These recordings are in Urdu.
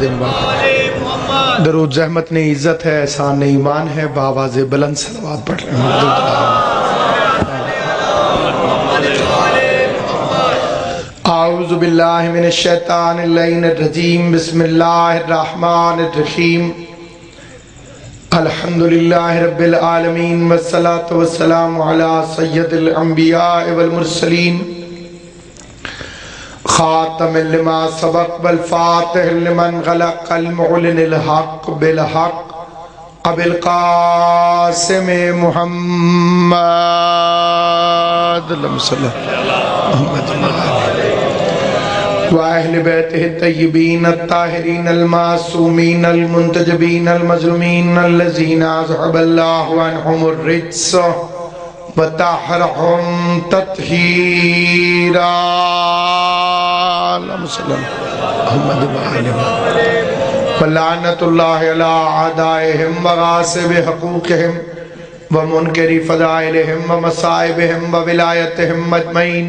محمد درود زحمت نہیں عزت ہے، احسان نہیں ایمان ہے، بآواز بلند صلوات پڑھ رہے ہیں۔ اعوذ باللہ من الشیطان اللعین الرجیم، بسم اللہ الرحمن الرحیم، الحمدللہ رب العالمین، والصلاة والسلام علی سید الانبیاء والمرسلین، خاتم لما سبق والفاتح لمن غلق، المعلن الحق بالحق، ابو القاسم محمد اللہم صلی وآہل بیتہ الطیبین الطاہرین المعصومین المنتجبین المظلومین الذین اذہب اللہ عنہم الرجس وطہرہم تطہیرا، اللہم صلی محمد ولعنت اللہ علی اعدائہم وغاصب حقوقہم ومنکر فضائلہم ومصائبہم وولایتہم اجمعین،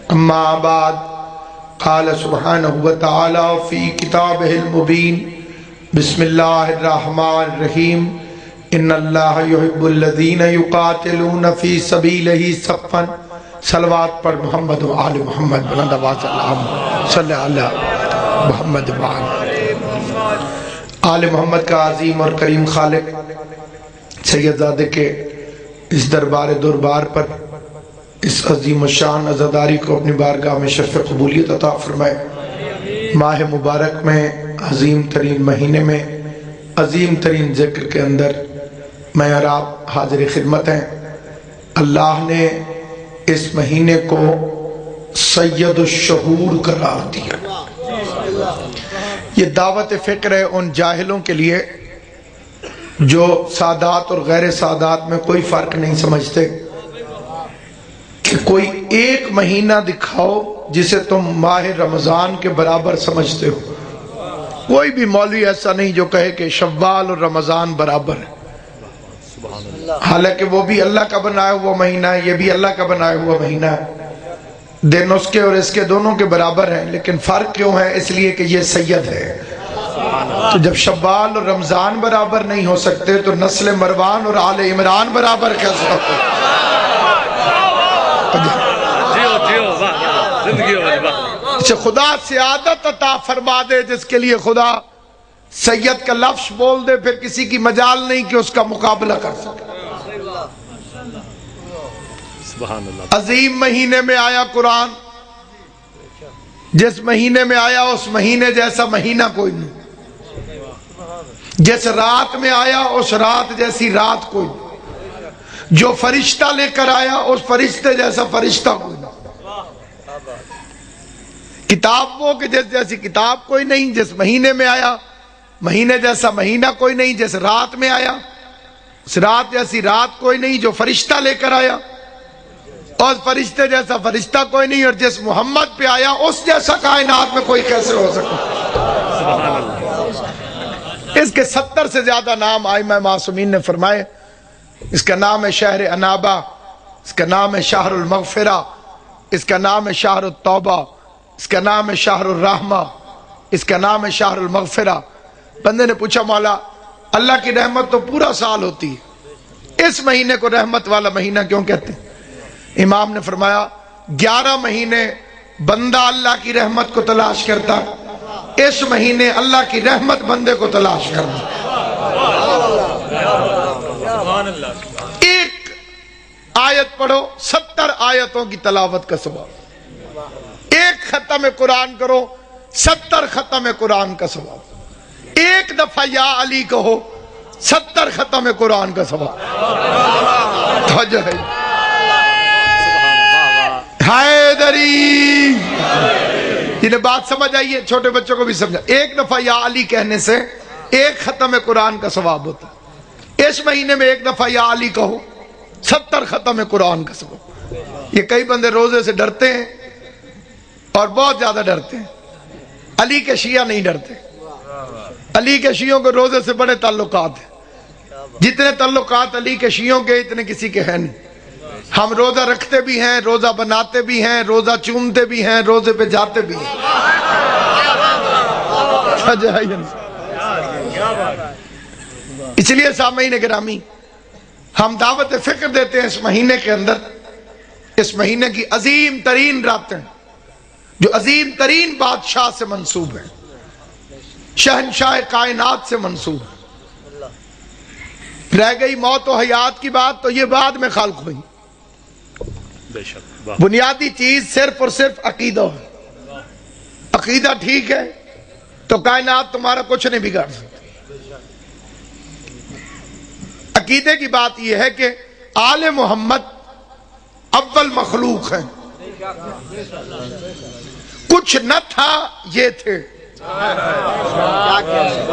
اما بعد، قال سبحانہ وتعالی فی کتابہ المبین، بسم اللہ الرحمن الرحیم، ان اللہ یحب الذین یقاتلون فی سبیلہ صفا، صلوات پر محمد و آل محمد، بلند آواز اللہ صلی اللہ محمد و آل محمد کا عظیم اور کریم خالق سید زادے کے اس دربار پر اس عظیم الشان عزاداری کو اپنی بارگاہ میں شرف قبولیت عطا فرمائے۔ ماہ مبارک میں عظیم ترین مہینے میں عظیم ترین ذکر کے اندر میں اور آپ حاضر خدمت ہیں۔ اللہ نے اس مہینے کو سید الشہور قرار دیا۔ یہ دعوت فکر ہے ان جاہلوں کے لیے جو سادات اور غیر سادات میں کوئی فرق نہیں سمجھتے، کہ کوئی ایک مہینہ دکھاؤ جسے تم ماہ رمضان کے برابر سمجھتے ہو۔ کوئی بھی مولوی ایسا نہیں جو کہے کہ شوال اور رمضان برابر ہے، حالانکہ وہ بھی اللہ کا بنایا ہوا مہینہ ہے، یہ بھی اللہ کا بنایا ہوا مہینہ ہے، دن اس کے اور اس کے دونوں کے برابر ہیں، لیکن فرق کیوں ہے؟ اس لیے کہ یہ سید ہے۔ تو جب شوال اور رمضان برابر نہیں ہو سکتے تو نسل مروان اور آل عمران برابر کیسے ہوتے؟ خدا سعادت عطا فرما دے جس کے لیے خدا سید کا لفظ بول دے، پھر کسی کی مجال نہیں کہ اس کا مقابلہ کر سکے۔ عظیم مہینے میں آیا قرآن، جس مہینے میں آیا اس مہینے جیسا مہینہ کوئی نہیں، جس رات میں آیا اس رات جیسی رات کوئی نہیں، جو فرشتہ لے کر آیا اس فرشتے جیسا فرشتہ کوئی نہیں، کتاب وہ کہ جیسی کتاب کوئی نہیں، جس مہینے میں آیا مہینے جیسا مہینہ کوئی نہیں، جس رات میں آیا اس رات جیسی رات کوئی نہیں، جو فرشتہ لے کر آیا اور فرشتے جیسا فرشتہ کوئی نہیں، اور جس محمد پہ آیا اس جیسا کائنات میں کوئی کیسے ہو سکتا؟ اس کے 70 سے زیادہ نام ائمہ معصومین نے فرمائے۔ اس کا نام ہے شہر انابہ، اس کا نام ہے شہر المغفرہ، اس کا نام ہے شہر التوبہ، اس کا نام ہے شہر الرحمہ، اس کا نام ہے شہر المغفرہ۔ بندے نے پوچھا مولا اللہ کی رحمت تو پورا سال ہوتی ہے، اس مہینے کو رحمت والا مہینہ کیوں کہتے ہیں؟ امام نے فرمایا 11 مہینے بندہ اللہ کی رحمت کو تلاش کرتا، اس مہینے اللہ کی رحمت بندے کو تلاش کرتا۔ ایک آیت پڑھو 70 آیتوں کی تلاوت کا ثواب، ایک ختم قرآن کرو 70 ختم قرآن کا ثواب، ایک دفعہ یا علی کہو 70 ختم قرآن کا ثواب۔ حیدری، جنہیں بات سمجھ آئی ہے چھوٹے بچوں کو بھی سمجھا، ایک دفعہ یا علی کہنے سے ایک ختم قرآن کا ثواب ہوتا ہے۔ اس مہینے میں ایک دفعہ یا علی کہو 70 ختم قرآن کا ثواب۔ یہ کئی بندے روزے سے ڈرتے ہیں اور بہت زیادہ ڈرتے ہیں، علی کے شیعہ نہیں ڈرتے۔ علی کے شیعوں کو روزے سے بڑے تعلقات ہیں، جتنے تعلقات علی کے شیعوں کے اتنے کسی کے ہیں نہیں۔ ہم روزہ رکھتے بھی ہیں، روزہ بناتے بھی ہیں، روزہ چومتے بھی ہیں، روزے پہ جاتے بھی ہیں۔ اس لیے سامعین گرامی ہم دعوت فکر دیتے ہیں اس مہینے کے اندر، اس مہینے کی عظیم ترین راتیں جو عظیم ترین بادشاہ سے منسوب ہیں، شہنشاہ کائنات سے منسوب ہے۔ رہ گئی موت و حیات کی بات تو یہ بعد میں خلق ہوئی، بنیادی چیز صرف اور صرف عقیدہ ہے۔ عقیدہ ٹھیک ہے تو کائنات تمہارا کچھ نہیں بگاڑ سکتی۔ عقیدے کی بات یہ ہے کہ آل محمد اول مخلوق ہیں، کچھ نہ تھا یہ تھے،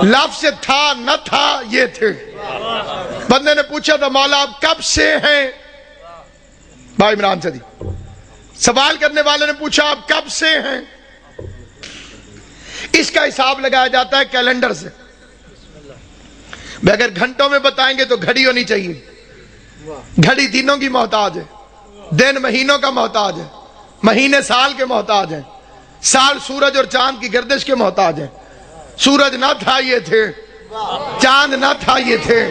لفظ تھا نہ تھا یہ تھے۔ بندے نے پوچھا تھا مولا آپ کب سے ہیں، بھائی عمران سے سوال کرنے والے نے پوچھا آپ کب سے ہیں؟ اس کا حساب لگایا جاتا ہے کیلنڈر سے، اگر گھنٹوں میں بتائیں گے تو گھڑی ہونی چاہیے، گھڑی دنوں کی محتاج ہے، دن مہینوں کا محتاج ہے، مہینے سال کے محتاج ہیں، سال سورج اور چاند کی گردش کے محتاج ہیں۔ سورج نہ تھا یہ تھے، چاند نہ تھا یہ تھے،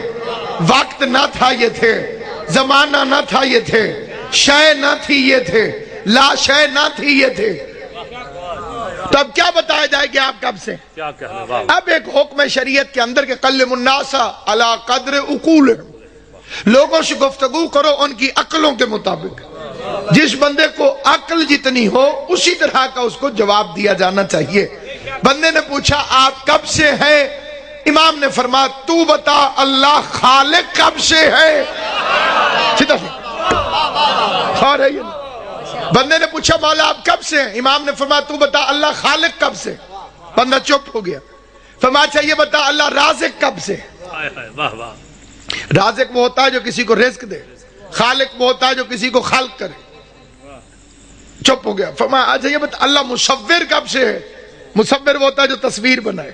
وقت نہ تھا یہ تھے، زمانہ نہ تھا یہ تھے، شے نہ تھی یہ تھے، لا شے نہ تھی یہ تھے۔ تو اب کیا بتایا جائے کہ آپ کب سے؟ اب ایک حکم شریعت کے اندر کہ قلم الناس علی قدر عقول، لوگوں سے گفتگو کرو ان کی عقلوں کے مطابق، جس بندے کو عقل جتنی ہو اسی طرح کا اس کو جواب دیا جانا چاہیے۔ بندے نے پوچھا آپ کب سے ہیں؟ امام نے فرمایا تو بتا اللہ خالق کب سے ہے؟ بندے نے پوچھا مولا آپ کب سے ہیں؟ امام نے فرمایا تو بتا اللہ خالق کب سے؟ بندہ چپ ہو گیا۔ فرمایا اچھا یہ بتا اللہ رازق کب سے؟ رازق وہ ہوتا ہے جو کسی کو رزق دے، خالق وہ ہوتا ہے جو کسی کو خلق کرے۔ چپ ہو گیا۔ فرمایا اچھا یہ بتا اللہ مصور کب سے ہے؟ مصور وہ ہوتا ہے جو تصویر بنائے۔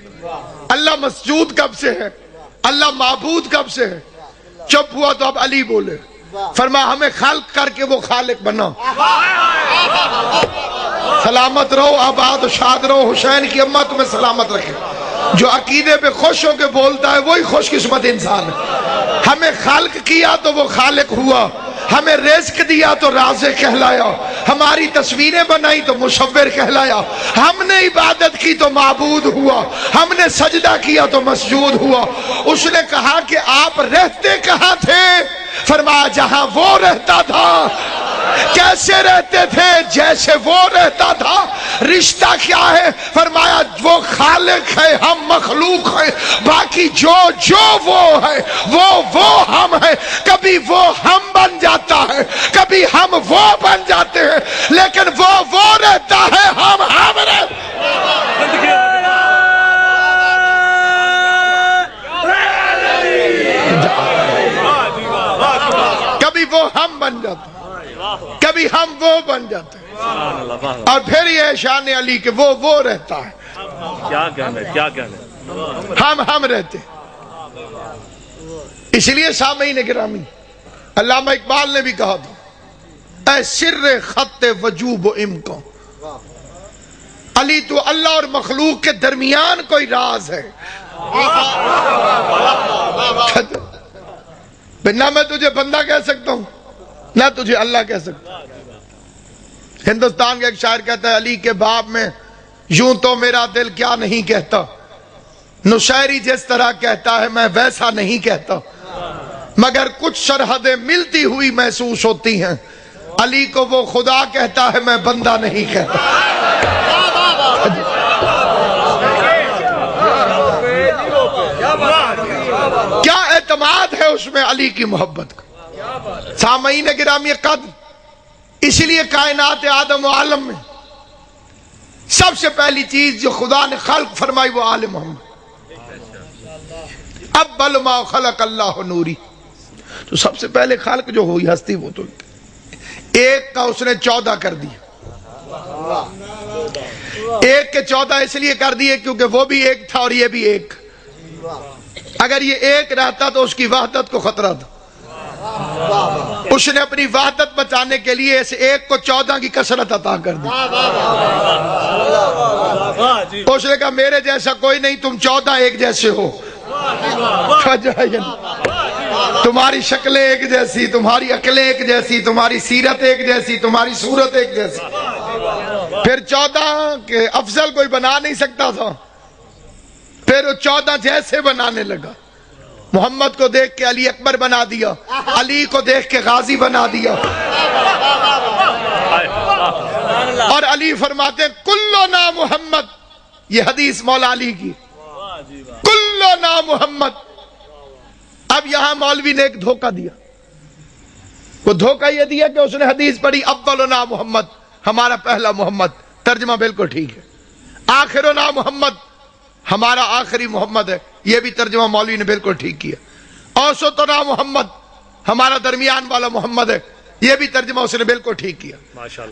اللہ مسجود کب سے ہے؟ اللہ معبود کب سے ہے؟ چپ ہوا تو اب علی بولے، فرمایا ہمیں خلق کر کے وہ خالق بنا۔ سلامت رہو، آباد و شاد رہو، حسین کی اماں تمہیں سلامت رکھے۔ جو عقیدے پہ خوش ہو کے بولتا ہے وہی خوش قسمت انسان ہے۔ ہمیں خلق کیا تو وہ خالق ہوا، ہمیں رزق دیا تو رازق کہلایا، ہماری تصویریں بنائی تو مصور کہلایا، ہم نے عبادت کی تو معبود ہوا، ہم نے سجدہ کیا تو مسجود ہوا۔ اس نے کہا کہ آپ رہتے کہاں تھے؟ فرمایا جہاں وہ رہتا تھا۔ کیسے رہتے تھے؟ جیسے وہ رہتا تھا۔ رشتہ کیا ہے؟ فرمایا وہ خالق ہے ہم مخلوق ہیں، باقی جو وہ ہے وہ ہم ہیں۔ کبھی وہ ہم بن جاتا ہے، کبھی ہم وہ بن جاتے ہیں، لیکن وہ رہتا ہے، ہم رہتے ہیں۔ کبھی وہ ہم بن جاتے ہیں، کبھی ہم وہ بن جاتے ہیں، اور پھر یہ شان علی کہ وہ رہتا ہے، کیا کہنے ہم رہتے ہیں۔ اس لیے سامعین گرامی علامہ اقبال نے بھی کہا تھا اے سر خط وجوب و امکان، علی تو اللہ اور مخلوق کے درمیان کوئی راز ہے۔ نہ میں تجھے بندہ کہہ سکتا ہوں نہ تجھے اللہ کہہ سکتا ہوں۔ ہندوستان کا ایک شاعر کہتا ہے علی کے باب میں یوں تو میرا دل کیا نہیں کہتا، نشیری جس طرح کہتا ہے میں ویسا نہیں کہتا، مگر کچھ سرحدیں ملتی ہوئی محسوس ہوتی ہیں، علی کو وہ خدا کہتا ہے میں بندہ نہیں کہتا۔ کیا اعتماد ہے اس میں علی کی محبت کا۔ سامعین گرامی قدر، اسی لیے کائنات آدم و عالم میں سب سے پہلی چیز جو خدا نے خلق فرمائی وہ آل محمد۔ اول ما خلق اللہ نوری، تو سب سے پہلے خلق جو ہوئی ہستی وہ تو ایک کا اس نے 14 کر دیا۔ ایک کے 14 اس لیے کر دیے کیونکہ وہ بھی ایک تھا اور یہ بھی ایک۔ اگر یہ ایک رہتا تو اس کی وحدت کو خطرہ تھا، اس نے اپنی وحدت بچانے کے لیے اس ایک کو 14 کی کثرت عطا کر دی۔ اس نے کہا میرے جیسا کوئی نہیں، تم 14 ایک جیسے ہو، تمہاری شکلیں ایک جیسی، تمہاری عقلیں ایک جیسی، تمہاری سیرت ایک جیسی، تمہاری صورت ایک جیسی۔ پھر 14 کے افضل کوئی بنا نہیں سکتا تھا، پھر وہ 14 جیسے بنانے لگا۔ محمد کو دیکھ کے علی اکبر بنا دیا، علی کو دیکھ کے غازی بنا دیا، اور علی فرماتے ہیں کلنا محمد، یہ حدیث مولا علی کی، کلنا محمد۔ اب یہاں مولوی نے ایک دھوکہ دیا، وہ دھوکہ یہ دیا کہ اس نے حدیث پڑھی اولنا محمد، ہمارا پہلا محمد، ترجمہ بالکل ٹھیک ہے، آخرنا محمد، ہمارا آخری محمد ہے، یہ بھی ترجمہ مولوی نے بالکل ٹھیک کیا، اوسطنا محمد، ہمارا درمیان والا محمد ہے، یہ بھی ترجمہ اس نے بالکل ٹھیک کیا۔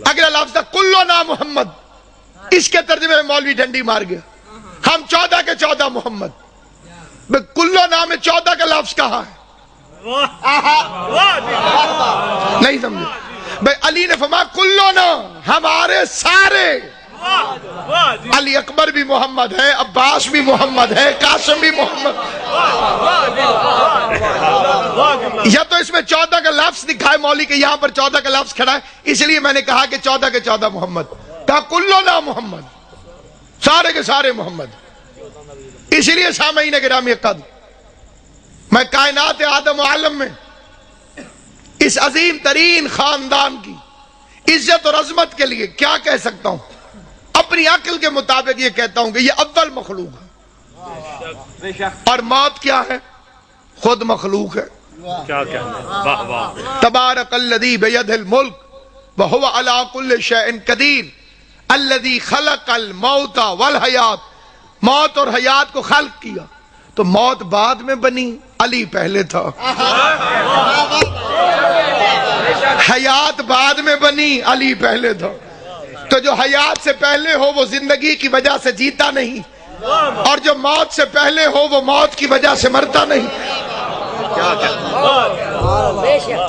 اگلا لفظ تھا کلنا محمد، اس کے ترجمے میں مولوی ڈنڈی مار گیا، ہم 14 کے 14 محمد، کلنا میں 14 کا لفظ کہاں ہے؟ نہیں سمجھے بھئی؟ علی نے فرمایا کلنا، ہمارے سارے، علی اکبر بھی محمد ہے، عباس بھی محمد ہے، قاسم بھی محمد، یا تو اس میں 14 کا لفظ دکھائے مولوی کہ یہاں پر 14 کا لفظ کھڑا ہے، اس لیے میں نے کہا کہ 14 کے 14 محمد، کہا کلنا محمد، سارے کے سارے محمد۔ اس لیے سامعین گرامی قدر، میں کائنات آدم و عالم میں اس عظیم ترین خاندان کی عزت اور عظمت کے لیے کیا کہہ سکتا ہوں؟ اپنی عقل کے مطابق یہ کہتا ہوں کہ یہ اول مخلوق ہے، اور موت کیا ہے؟ خود مخلوق ہے۔ کیا کہنا، واہ واہ۔ تبارک الذی بیدہ الملک وہو علی کل شیء قدیر الذی خلق الموت والحیات، موت اور حیات کو خلق کیا، تو موت بعد میں بنی، علی پہلے تھا، حیات بعد میں بنی، علی پہلے تھا، تو جو حیات سے پہلے ہو وہ زندگی کی وجہ سے جیتا نہیں، اور جو موت سے پہلے ہو وہ موت کی وجہ سے مرتا نہیں۔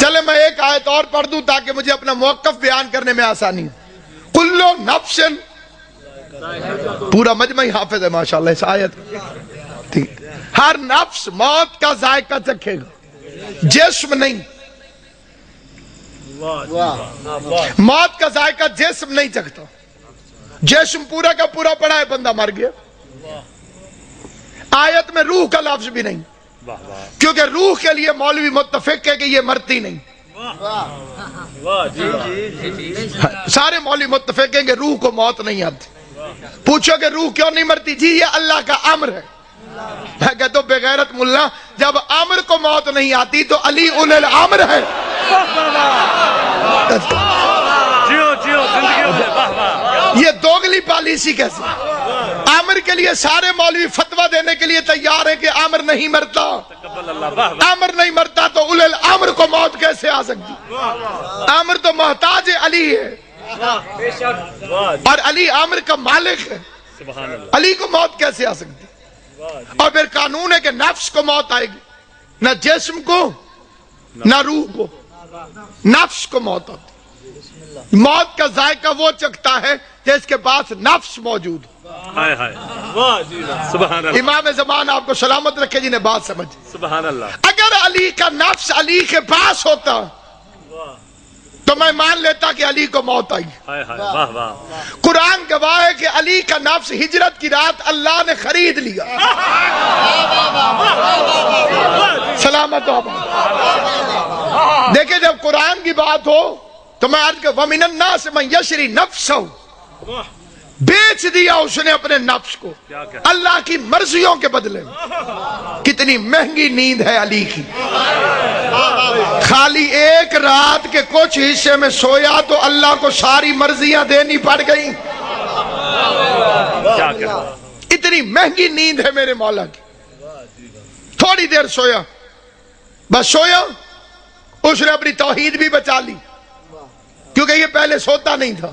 چلے میں ایک آیت اور پڑھ دوں تاکہ مجھے اپنا موقف بیان کرنے میں آسانی ہو۔ کلو نفس، پورا مجمع ہی حافظ ہے ماشاءاللہ اس آیت، ہر نفس موت کا ذائقہ چکھے گا، جسم نہیں، موت کا ذائقہ جسم نہیں چکھتا، جسم پورا کا پورا پڑا ہے، بندہ مر گیا۔ آیت میں روح کا لفظ بھی نہیں، کیونکہ روح کے لیے مولوی متفق ہے کہ یہ مرتی نہیں، سارے مولوی متفق ہیں کہ روح کو موت نہیں آتی۔ پوچھو کہ روح کیوں نہیں مرتی؟ جی یہ اللہ کا امر ہے۔ میں کہتا ہوں بے غیرت ملا، جب امر کو موت نہیں آتی تو علی اول الامر ہے۔ یہ دوگلی پالیسی کیسے؟ امر کے لیے سارے مولوی فتویٰ دینے کے لیے تیار ہیں کہ امر نہیں مرتا، امر نہیں مرتا تو اول الامر کو موت کیسے آ سکتی؟ امر تو محتاج علی ہے، اور علی امر کا مالک ہے، علی کو موت کیسے آ سکتی؟ اور پھر قانون ہے کہ نفس کو موت آئے گی، نہ جسم کو نہ روح کو، نفس کو موت آتی۔ موت کا ذائقہ وہ چکھتا ہے جس کے پاس نفس موجود ہو۔ امام زمان آپ کو سلامت رکھے جی نے بات سمجھ۔ سبحان اللہ۔ اگر علی کا نفس علی کے پاس ہوتا تو میں مان لیتا کہ علی کو موت آئی۔ واہ واہ۔ قرآن گواہ ہے کہ علی کا نفس ہجرت کی رات اللہ نے خرید لیا۔ سلامت ہو۔ دیکھیں جب قرآن کی بات ہو تو میں عرض کہ وَمِنَ النَّاسِ مَنْ يَشْرِي نَفْسَهُ، بیچ دیا اس نے اپنے نفس کو اللہ کی مرضیوں کے بدلے میں۔ کتنی مہنگی نیند ہے علی کی، خالی ایک رات کے کچھ حصے میں سویا تو اللہ کو ساری مرضیاں دینی پڑ گئیں۔ اتنی مہنگی نیند ہے میرے مولا کی۔ تھوڑی دیر سویا، بس سویا، اس نے اپنی توحید بھی بچا لی، کیونکہ یہ پہلے سوتا نہیں تھا۔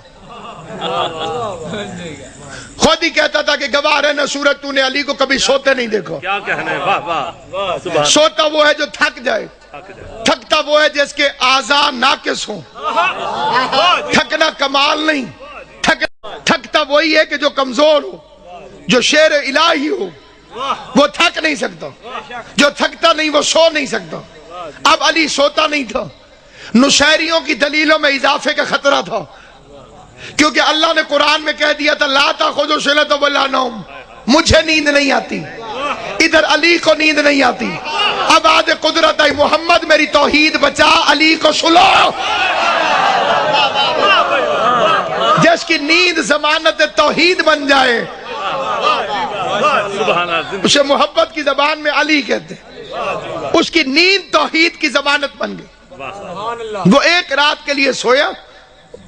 خود ہی کہتا تھا کہ گواہ رہنا سورج تو نے علی کو کبھی سوتے نہیں دیکھو۔ کیا کہنے، واہ واہ۔ سوتا وہ ہے جو تھک جائے، تھکتا وہ ہے جس کے اعضاء ناقص ہوں۔ تھکنا کمال نہیں، تھکتا وہی ہے کہ جو کمزور ہو۔ جو شعر الہی ہو وہ تھک نہیں سکتا، جو تھکتا نہیں وہ سو نہیں سکتا. اب علی سوتا نہیں تھا، نشیریوں کی دلیلوں میں اضافے کا خطرہ تھا، کیونکہ اللہ نے قرآن میں کہہ دیا تھا لا تأخذہ سنۃ ولا نوم، مجھے نیند نہیں آتی، ادھر علی کو نیند نہیں آتی. اب آج قدرت ہے محمد میری توحید بچا، علی کو سلو. جس کی نیند ضمانت توحید بن جائے اسے محبت کی زبان میں علی کہتے ہیں. اس کی نیند توحید کی ضمانت بن گئی. وہ ایک رات کے لیے سویا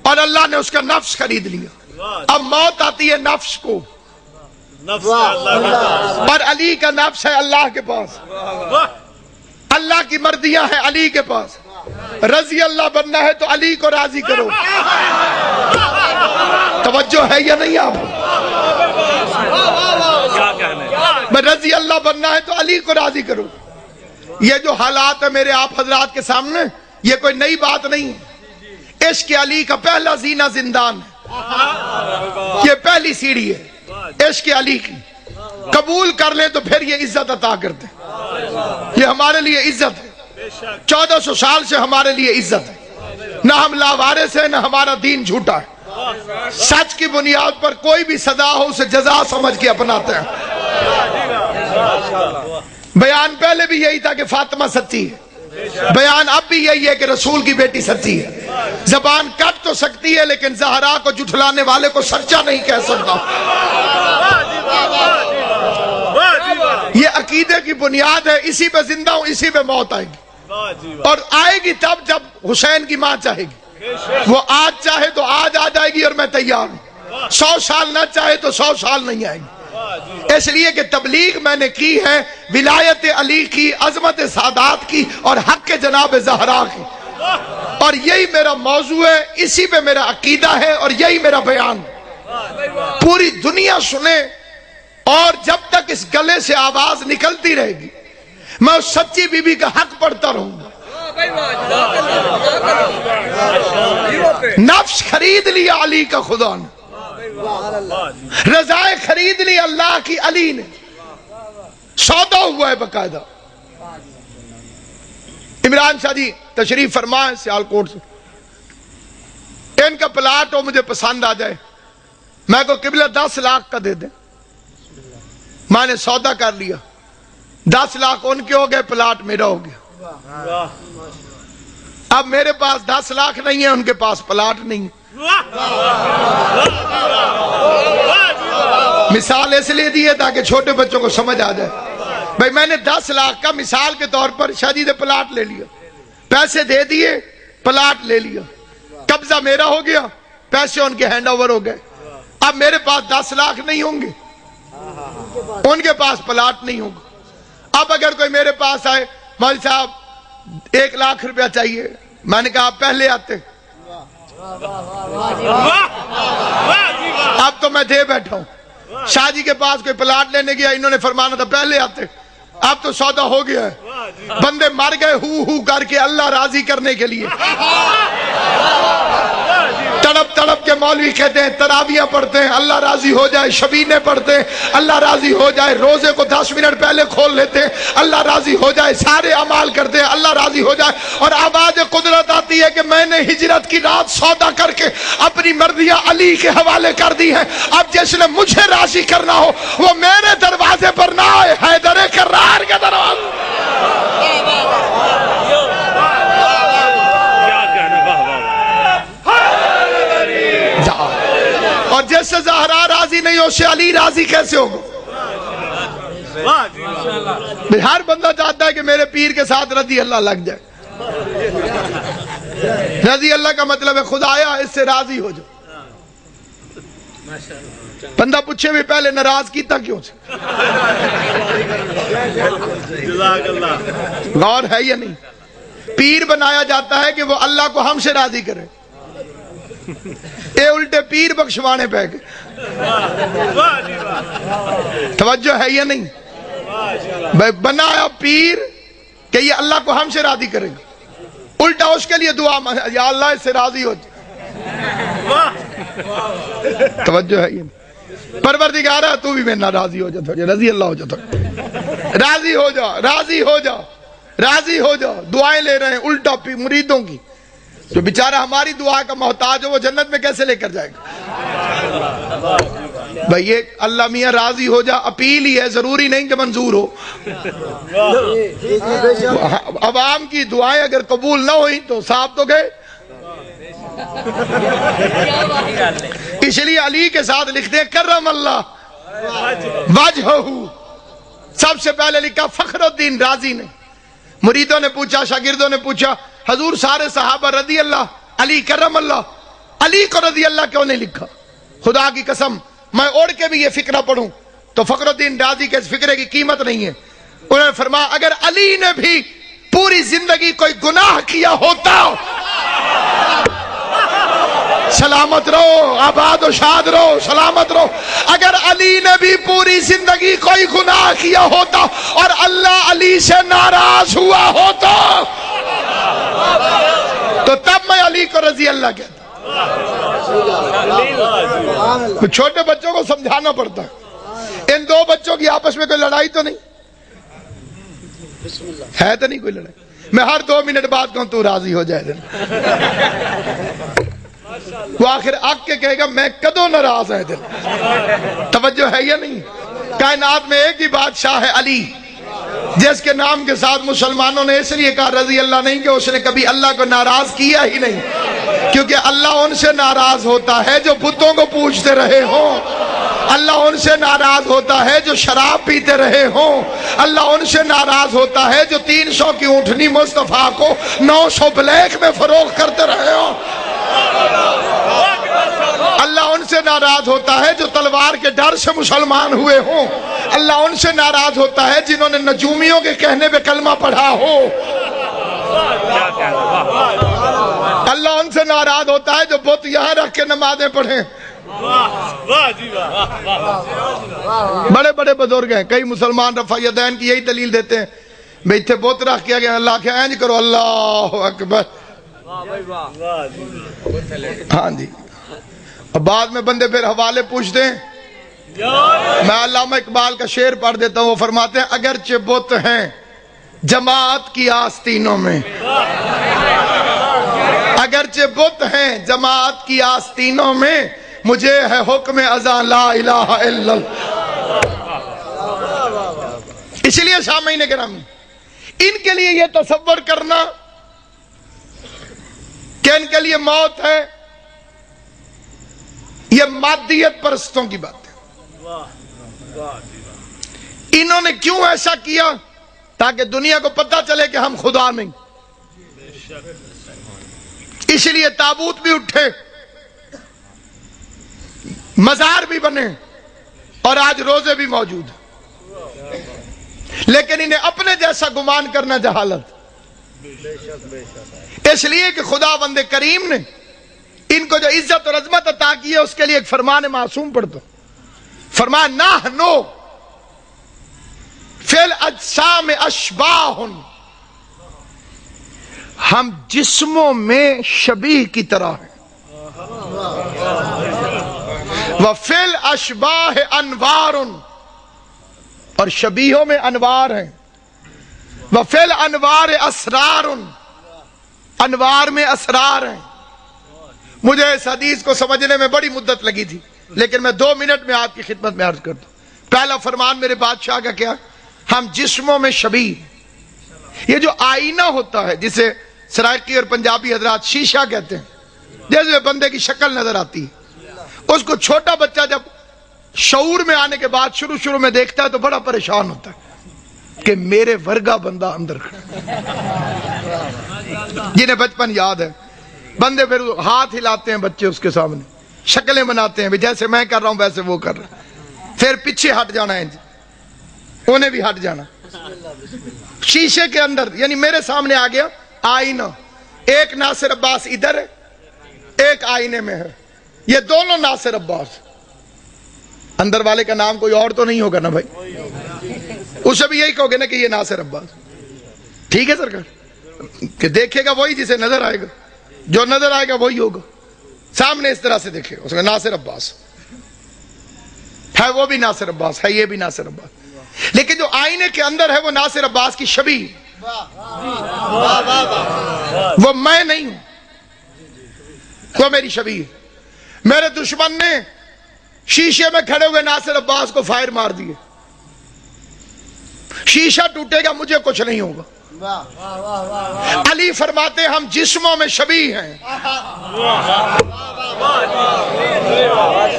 اور اللہ نے اس کا نفس خرید لیا. اب موت آتی ہے نفس کو، اور علی کا نفس ہے اللہ کے پاس. اللہ کی مرضیاں ہیں علی کے پاس. رضی اللہ بننا ہے تو علی کو راضی کرو. توجہ ہے یا نہیں آپ؟ میں رضی اللہ بننا ہے تو علی کو راضی کرو. یہ جو حالات ہے میرے آپ حضرات کے سامنے، یہ کوئی نئی بات نہیں ہے. عشق علی کا پہلا زینہ زندان ہے، یہ پہلی سیڑھی ہے عشق علی کی. قبول کر لیں تو پھر یہ عزت عطا کرتے. یہ ہمارے لیے عزت ہے، 1400 سال سے ہمارے لیے عزت ہے. نہ ہم لاوارث ہیں، نہ ہمارا دین جھوٹا ہے. سچ کی بنیاد پر کوئی بھی سزا ہو اسے جزا سمجھ کے اپناتے ہیں. بیان پہلے بھی یہی تھا کہ فاطمہ سچی ہے، بیان اب بھی یہی ہے کہ رسول کی بیٹی سچی ہے. زبان کٹ تو سکتی ہے لیکن زہرا کو جھٹلانے والے کو سچا نہیں کہہ سکتا. یہ عقیدے کی بنیاد ہے، اسی پہ زندہ ہوں، اسی پہ موت آئے گی. اور آئے گی تب جب حسین کی ماں چاہے گی. وہ آج چاہے تو آج آ جائے گی اور میں تیار ہوں. 100 سال نہ چاہے تو 100 سال نہیں آئے گی. اس لیے کہ تبلیغ میں نے کی ہے ولایت علی کی، عظمت سادات کی اور حق جناب زہرا کی. اور یہی میرا موضوع ہے، اسی پہ میرا عقیدہ ہے اور یہی میرا بیان. پوری دنیا سنے اور جب تک اس گلے سے آواز نکلتی رہے گی میں اس سچی بی بی کا حق پڑھتا رہوں گا. نفس خرید لیا علی کا خدا نے، رضائے خرید لی اللہ کی علی نے. سودا ہوا ہے باقاعدہ. عمران شاہ جی تشریف فرمائیں سیالکوٹ سے. ان کا پلاٹ ہو مجھے پسند آ جائے، میں کو قبلہ 10 لاکھ کا دے دیں. میں نے سودا کر لیا، 10 لاکھ ان کے ہو گئے، پلاٹ میرا ہو گیا. اب میرے پاس 10 لاکھ نہیں ہے، ان کے پاس پلاٹ نہیں. مثال اس لیے دی ہے تاکہ چھوٹے بچوں کو سمجھ آ جائے. بھائی میں نے 10 لاکھ کا مثال کے طور پر شادی پلاٹ لے لیا، پیسے دے دیے، پلاٹ لے لیا، قبضہ میرا ہو گیا، پیسے ان کے ہینڈ اوور ہو گئے. اب میرے پاس 10 لاکھ نہیں ہوں گے، ان کے پاس پلاٹ نہیں ہوگا. اب اگر کوئی میرے پاس آئے، مولوی صاحب 1 لاکھ روپیہ چاہیے، میں نے کہا آپ پہلے آتے. اب تو میں دے بیٹھا ہوں. شاہ جی کے پاس کوئی پلاٹ لینے گیا، انہوں نے فرمانا تھا پہلے آتے. اب تو سودا ہو گیا ہے. بندے مر گئے ہو کر کے اللہ راضی کرنے کے لیے. تڑپ تڑپ کے مولوی کہتے ہیں تراویاں پڑھتے ہیں اللہ راضی ہو جائے، شبینے پڑھتے ہیں اللہ راضی ہو جائے، روزے کو 10 منٹ پہلے کھول لیتے ہیں اللہ راضی ہو جائے، سارے اعمال کرتے ہیں اللہ راضی ہو جائے. اور اب آج قدرت آتی ہے کہ میں نے ہجرت کی رات سودا کر کے اپنی مرضیاں علی کے حوالے کر دی ہیں. اب جس نے مجھے راضی کرنا ہو وہ میرے دروازے پر نہ آئے، حیدر کرار کے دروازے. اور جس سے زہرا راضی نہیں ہو سے علی راضی کیسے ہوگا؟ ہر بندہ چاہتا ہے کہ میرے پیر کے ساتھ رضی اللہ لگ جائے. رضی اللہ کا مطلب ہے خدایا اس سے راضی ہو جاؤ. بندہ پوچھے بھی پہلے ناراض کیتا کیوں سے؟ غور ہے یا نہیں؟ پیر بنایا جاتا ہے کہ وہ اللہ کو ہم سے راضی کرے. اے الٹے پیر بخشوانے پہ گئے. توجہ ہے یا نہیں؟ بنایا پیر کہ یہ اللہ کو ہم سے راضی کرے گا، الٹا اس کے لیے دعا یا اللہ اس سے راضی ہو جائے. توجہ ہے یا نہیں؟ پروردگارہ تو بھی میرے راضی ہو جا، رضی اللہ ہو جا، راضی ہو جا، راضی ہو جا، راضی ہو جا۔ دعائیں لے رہے ہیں الٹا مریدوں کی، جو بیچارہ ہماری دعا کا محتاج ہو وہ جنت میں کیسے لے کر جائے گا؟ بھئی یہ اللہ میاں راضی ہو جا اپیل ہی ہے، ضروری نہیں کہ منظور ہو۔ عوام کی دعائیں اگر قبول نہ ہوئی تو صاحب تو گئے۔ اس لیے علی کے ساتھ لکھتے ہیں کرم اللہ وجہہ، سب سے پہلے لکھا فخر الدین رازی نے۔ مریدوں نے پوچھا، شاگردوں نے پوچھا، حضور سارے صحابہ رضی اللہ، علی کرم اللہ، علی کو رضی اللہ کیوں نہیں لکھا؟ خدا کی قسم میں اوڑھ کے بھی یہ فقرہ پڑھوں تو فخر الدین رازی کے اس فقرے کی قیمت نہیں ہے۔ انہوں نے فرمایا اگر علی نے بھی پوری زندگی کوئی گناہ کیا ہوتا، سلامت رہو، آباد و شاد رہو، سلامت رہو، اگر علی نے بھی پوری زندگی کوئی گناہ کیا ہوتا اور اللہ علی سے ناراض ہوا ہوتا تو تب میں علی کو رضی اللہ کہتا۔ چھوٹے بچوں کو سمجھانا پڑتا ہے، ان دو بچوں کی آپس میں کوئی لڑائی تو نہیں ہے، تو نہیں کوئی لڑائی، میں ہر 2 منٹ بعد کہوں تو راضی ہو جائے دل، وہ آخر آگ کے کہے گا میں کدوں ناراض ہے دل۔ توجہ ہے یا نہیں؟ کائنات میں ایک ہی بادشاہ ہے علی، جس کے نام کے ساتھ مسلمانوں نے اس لیے کہا رضی اللہ نہیں کہ اس نے کبھی اللہ کو ناراض کیا ہی نہیں، کیونکہ اللہ ان سے ناراض ہوتا ہے جو بتوں کو پوجتے رہے ہوں، اللہ ان سے ناراض ہوتا ہے جو شراب پیتے رہے ہوں، اللہ ان سے ناراض ہوتا ہے جو 300 کی اونٹنی مصطفیٰ کو 900 بلیک میں فروخت کرتے رہے ہوں، اللہ ان سے ناراض ہوتا ہے جو تلوار کے ڈر سے مسلمان ہوئے ہوں، اللہ ان سے ناراض ہوتا ہے جنہوں نے نجومیوں کے کہنے پہ کلمہ پڑھا ہو، اللہ ان سے ناراض ہوتا ہے جو بت یہاں رکھ کے نمازیں پڑھیں۔ بڑے بڑے بزرگ ہیں، کئی مسلمان رفع یدین کی یہی دلیل دیتے ہیں، بھئی تھے بت رکھ کیا گیا، اللہ کہ اینج کرو اللہ اکبر، ہاں جی۔ اور بعد میں بندے پھر حوالے پوچھتے ہیں، میں علامہ اقبال کا شعر پڑھ دیتا ہوں، وہ فرماتے ہیں اگرچہ بت ہیں جماعت کی آستینوں میں، اگرچہ بت ہیں جماعت کی آستینوں میں، مجھے ہے حکم اذاں لا الہ الا اللہ۔ اس لیے سامعین کرام ان کے لیے یہ تصور کرنا کہ ان کے لیے موت ہے، یہ مادیت پرستوں کی بات ہے۔ انہوں نے کیوں ایسا کیا؟ تاکہ دنیا کو پتہ چلے کہ ہم خدا نہیں، اس لیے تابوت بھی اٹھے، مزار بھی بنے، اور آج روزے بھی موجود ہیں، لیکن انہیں اپنے جیسا گمان کرنا جہالت، اس لیے کہ خدا بند کریم نے ان کو جو عزت اور عظمت عطا کی ہے اس کے لیے ایک فرمان معصوم پڑھ دو، فرمان نحنو فی الاجسام اشباہ، ہم جسموں میں شبیہ کی طرح ہیں، وفی الاشباہ انوار، اور شبیہوں میں انوار ہیں، وفی الانوار اسرار، انوار میں اسرار ہیں۔ مجھے اس حدیث کو سمجھنے میں بڑی مدت لگی تھی، لیکن میں 2 منٹ میں آپ کی خدمت میں عرض کر دوں۔ پہلا فرمان میرے بادشاہ کا کیا؟ ہم جسموں میں شبیہ، یہ جو آئینہ ہوتا ہے جسے سرائکی اور پنجابی حضرات شیشہ کہتے ہیں، جیسے بندے کی شکل نظر آتی ہے، اس کو چھوٹا بچہ جب شعور میں آنے کے بعد شروع میں دیکھتا ہے تو بڑا پریشان ہوتا ہے کہ میرے ورگا بندہ اندر کھڑا۔ جنہیں بچپن یاد ہے، بندے پھر ہاتھ ہلاتے ہیں بچے اس کے سامنے، شکلیں بناتے ہیں، جیسے میں کر رہا ہوں ویسے وہ کر رہا ہے، پھر پیچھے ہٹ جانا ہے، انہیں بھی ہٹ جانا۔ شیشے کے اندر یعنی میرے سامنے آ گیا آئینہ، ایک ناصر عباس ادھر ہے، ایک آئینے میں ہے، یہ دونوں ناصر عباس، اندر والے کا نام کوئی اور تو نہیں ہوگا نا بھائی، اسے بھی یہی کہو گے نا کہ یہ ناصر عباس، ٹھیک ہے سرکار، کہ دیکھے گا وہی جسے نظر آئے گا، جو نظر آئے گا وہی ہوگا، سامنے اس طرح سے دیکھے گا اس کا ناصر عباس۔ ہے وہ بھی ناصر عباس ہے، یہ بھی ناصر عباس، لیکن جو آئینے کے اندر ہے وہ ناصر عباس کی شبیہ، وہ میں نہیں ہوں، وہ میری شبیہ ہے۔ میرے دشمن نے شیشے میں کھڑے ہوئے ناصر عباس کو فائر مار دیے، شیشہ ٹوٹے گا مجھے کچھ نہیں ہوگا۔ علی فرماتے ہیں ہم جسموں میں شبیہ ہیں،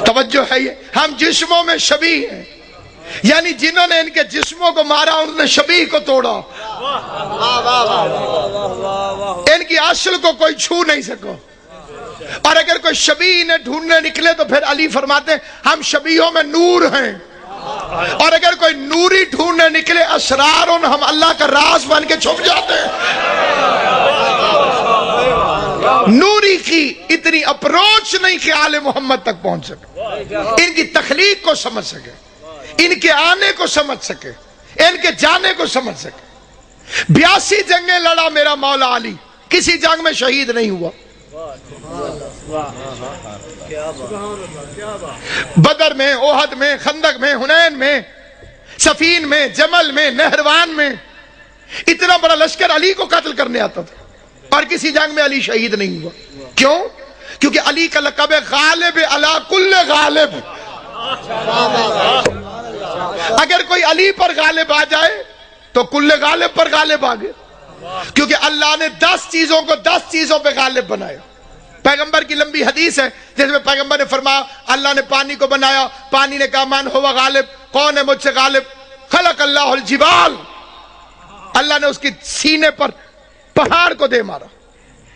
توجہ ہے یہ، ہم جسموں میں شبیہ ہیں، یعنی جنہوں نے ان کے جسموں کو مارا انہوں نے شبیہ کو توڑا، ان کی اصل کو کوئی چھو نہیں سکا۔ اور اگر کوئی شبیہ انہیں ڈھونڈنے نکلے تو پھر علی فرماتے ہیں ہم شبیہوں میں نور ہیں، اور اگر کوئی نوری ڈھونڈنے نکلے اسرار ہم اللہ کا راز بن کے چھپ جاتے ہیں۔ نوری کی اتنی اپروچ نہیں کہ آل محمد تک پہنچ سکے، ان کی تخلیق کو سمجھ سکے، ان کے آنے کو سمجھ سکے، ان کے جانے کو سمجھ سکے۔ 82 جنگیں لڑا میرا مولا علی، کسی جنگ میں شہید نہیں ہوا۔ بدر میں، احد میں، خندق میں، حنین میں، صفین میں، جمل میں، نہروان میں، اتنا بڑا لشکر علی کو قتل کرنے آتا تھا، اور کسی جنگ میں علی شہید نہیں ہوا۔ کیوں؟ کیونکہ علی کا لقب ہے غالب علی کل غالب۔ اگر کوئی علی پر غالب آ جائے تو کل غالب پر غالب آ گئے، کیونکہ اللہ نے 10 چیزوں کو 10 چیزوں پہ غالب بنایا۔ پیغمبر کی لمبی حدیث ہے جس میں پیغمبر نے فرمایا اللہ نے پانی کو بنایا، پانی نے کہا من ہوا غالب، کون ہے مجھ سے غالب؟ خلق اللہ الجبال، اللہ نے اس کی سینے پر پہاڑ کو دے مارا،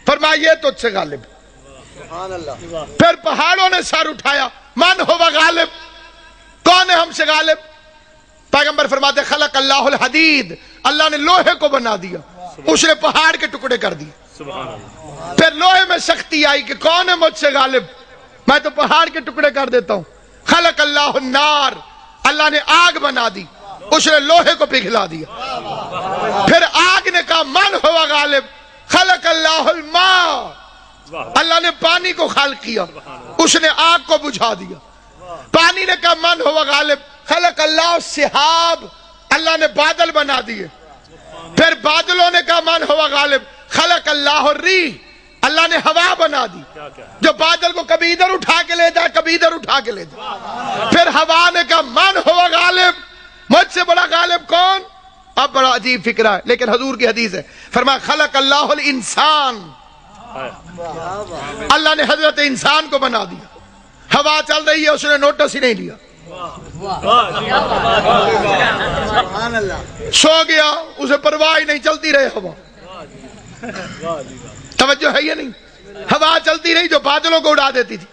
فرمایا یہ تجھ سے غالب۔ پھر پہاڑوں نے سر اٹھایا، من ہوا غالب، کون ہے ہم سے غالب؟ پیغمبر فرماتے خلق اللہ الحدید، اللہ نے لوہے کو بنا دیا، اس نے پہاڑ کے ٹکڑے کر دیے۔ پھر لوہے میں سختی آئی کہ کون ہے مجھ سے غالب؟ میں تو پہاڑ کے ٹکڑے کر دیتا ہوں۔ خلق اللہ النار، اللہ نے آگ بنا دی، اس نے لوہے کو پگھلا دیا۔ پھر آگ نے کہا من ہوا غالب، خلق اللہ الماء، اللہ نے پانی کو خلق کیا، اس نے آگ کو بجھا دیا۔ پانی نے کہا من ہوا غالب، خلق اللہ السحاب، اللہ نے بادل بنا دیے۔ پھر بادلوں نے کہا من ہوا غالب، خلق اللہ الریح، اللہ نے ہوا بنا دی جو بادل کو کبھی ادھر اٹھا کے لے جائے کبھی ادھر اٹھا کے لے جائے۔ پھر ہوا نے کہا من ہوا غالب، مجھ سے بڑا غالب کون؟ اب بڑا عجیب فکرہ ہے لیکن حضور کی حدیث ہے، فرمایا خلق اللہ الانسان، اللہ نے حضرت انسان کو بنا دیا۔ ہوا چل رہی ہے اس نے نوٹس ہی نہیں لیا، سو گیا، اسے پرواہ ہی نہیں، چلتی رہے ہوا۔ توجہ ہے یا نہیں؟ ہوا چلتی رہی جو بادلوں کو اڑا دیتی تھی،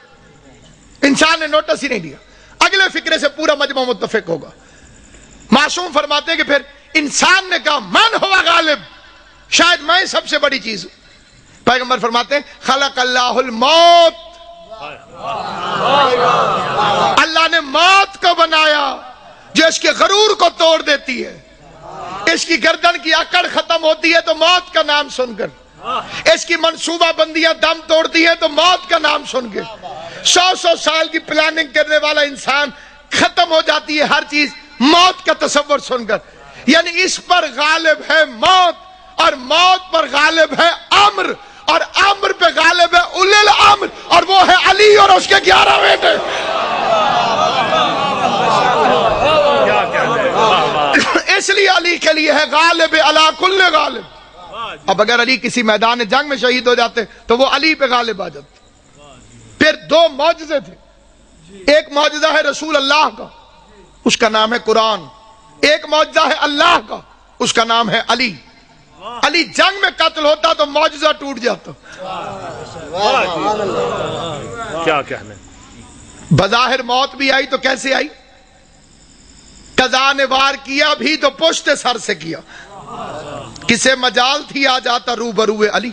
انسان نے نوٹس ہی نہیں لیا۔ اگلے فکرے سے پورا مجمع متفق ہوگا۔ معصوم فرماتے ہیں کہ پھر انسان نے کہا من ہوا غالب، شاید میں سب سے بڑی چیز ہوں۔ پیغمبر فرماتے ہیں خلق اللہ الموت، اللہ نے موت کو بنایا جو اس کے غرور کو توڑ دیتی ہے۔ اس کی گردن کی اکڑ ختم ہوتی ہے تو موت کا نام سن کر، اس کی منصوبہ بندیاں دم توڑتی ہیں تو موت کا نام سن کے، 100 سال کی پلاننگ کرنے والا انسان ختم ہو جاتی ہے ہر چیز موت کا تصور سن کر۔ یعنی اس پر غالب ہے موت، اور موت پر غالب ہے امر، اور امر پہ غالب ہے اولی الامر، اور وہ ہے علی اور اس کے 11 بیٹے۔ اس لیے علی کے لیے ہے غالب علی کل غالب۔ اب اگر علی کسی میدان جنگ میں شہید ہو جاتے تو وہ علی پہ غالب آ جاتے۔ پھر 2 معجزے تھے، ایک معجزہ ہے رسول اللہ کا، اس کا نام ہے قرآن، ایک معجزہ ہے اللہ کا، اس کا نام ہے علی۔ علی جنگ میں قتل ہوتا تو معجزہ ٹوٹ جاتا۔ کیا کہنے، بظاہر موت بھی آئی تو کیسے آئی؟ قضا نے وار کیا بھی تو پشت سر سے کیا، کسے مجال تھی آ جاتا روبروئے علی۔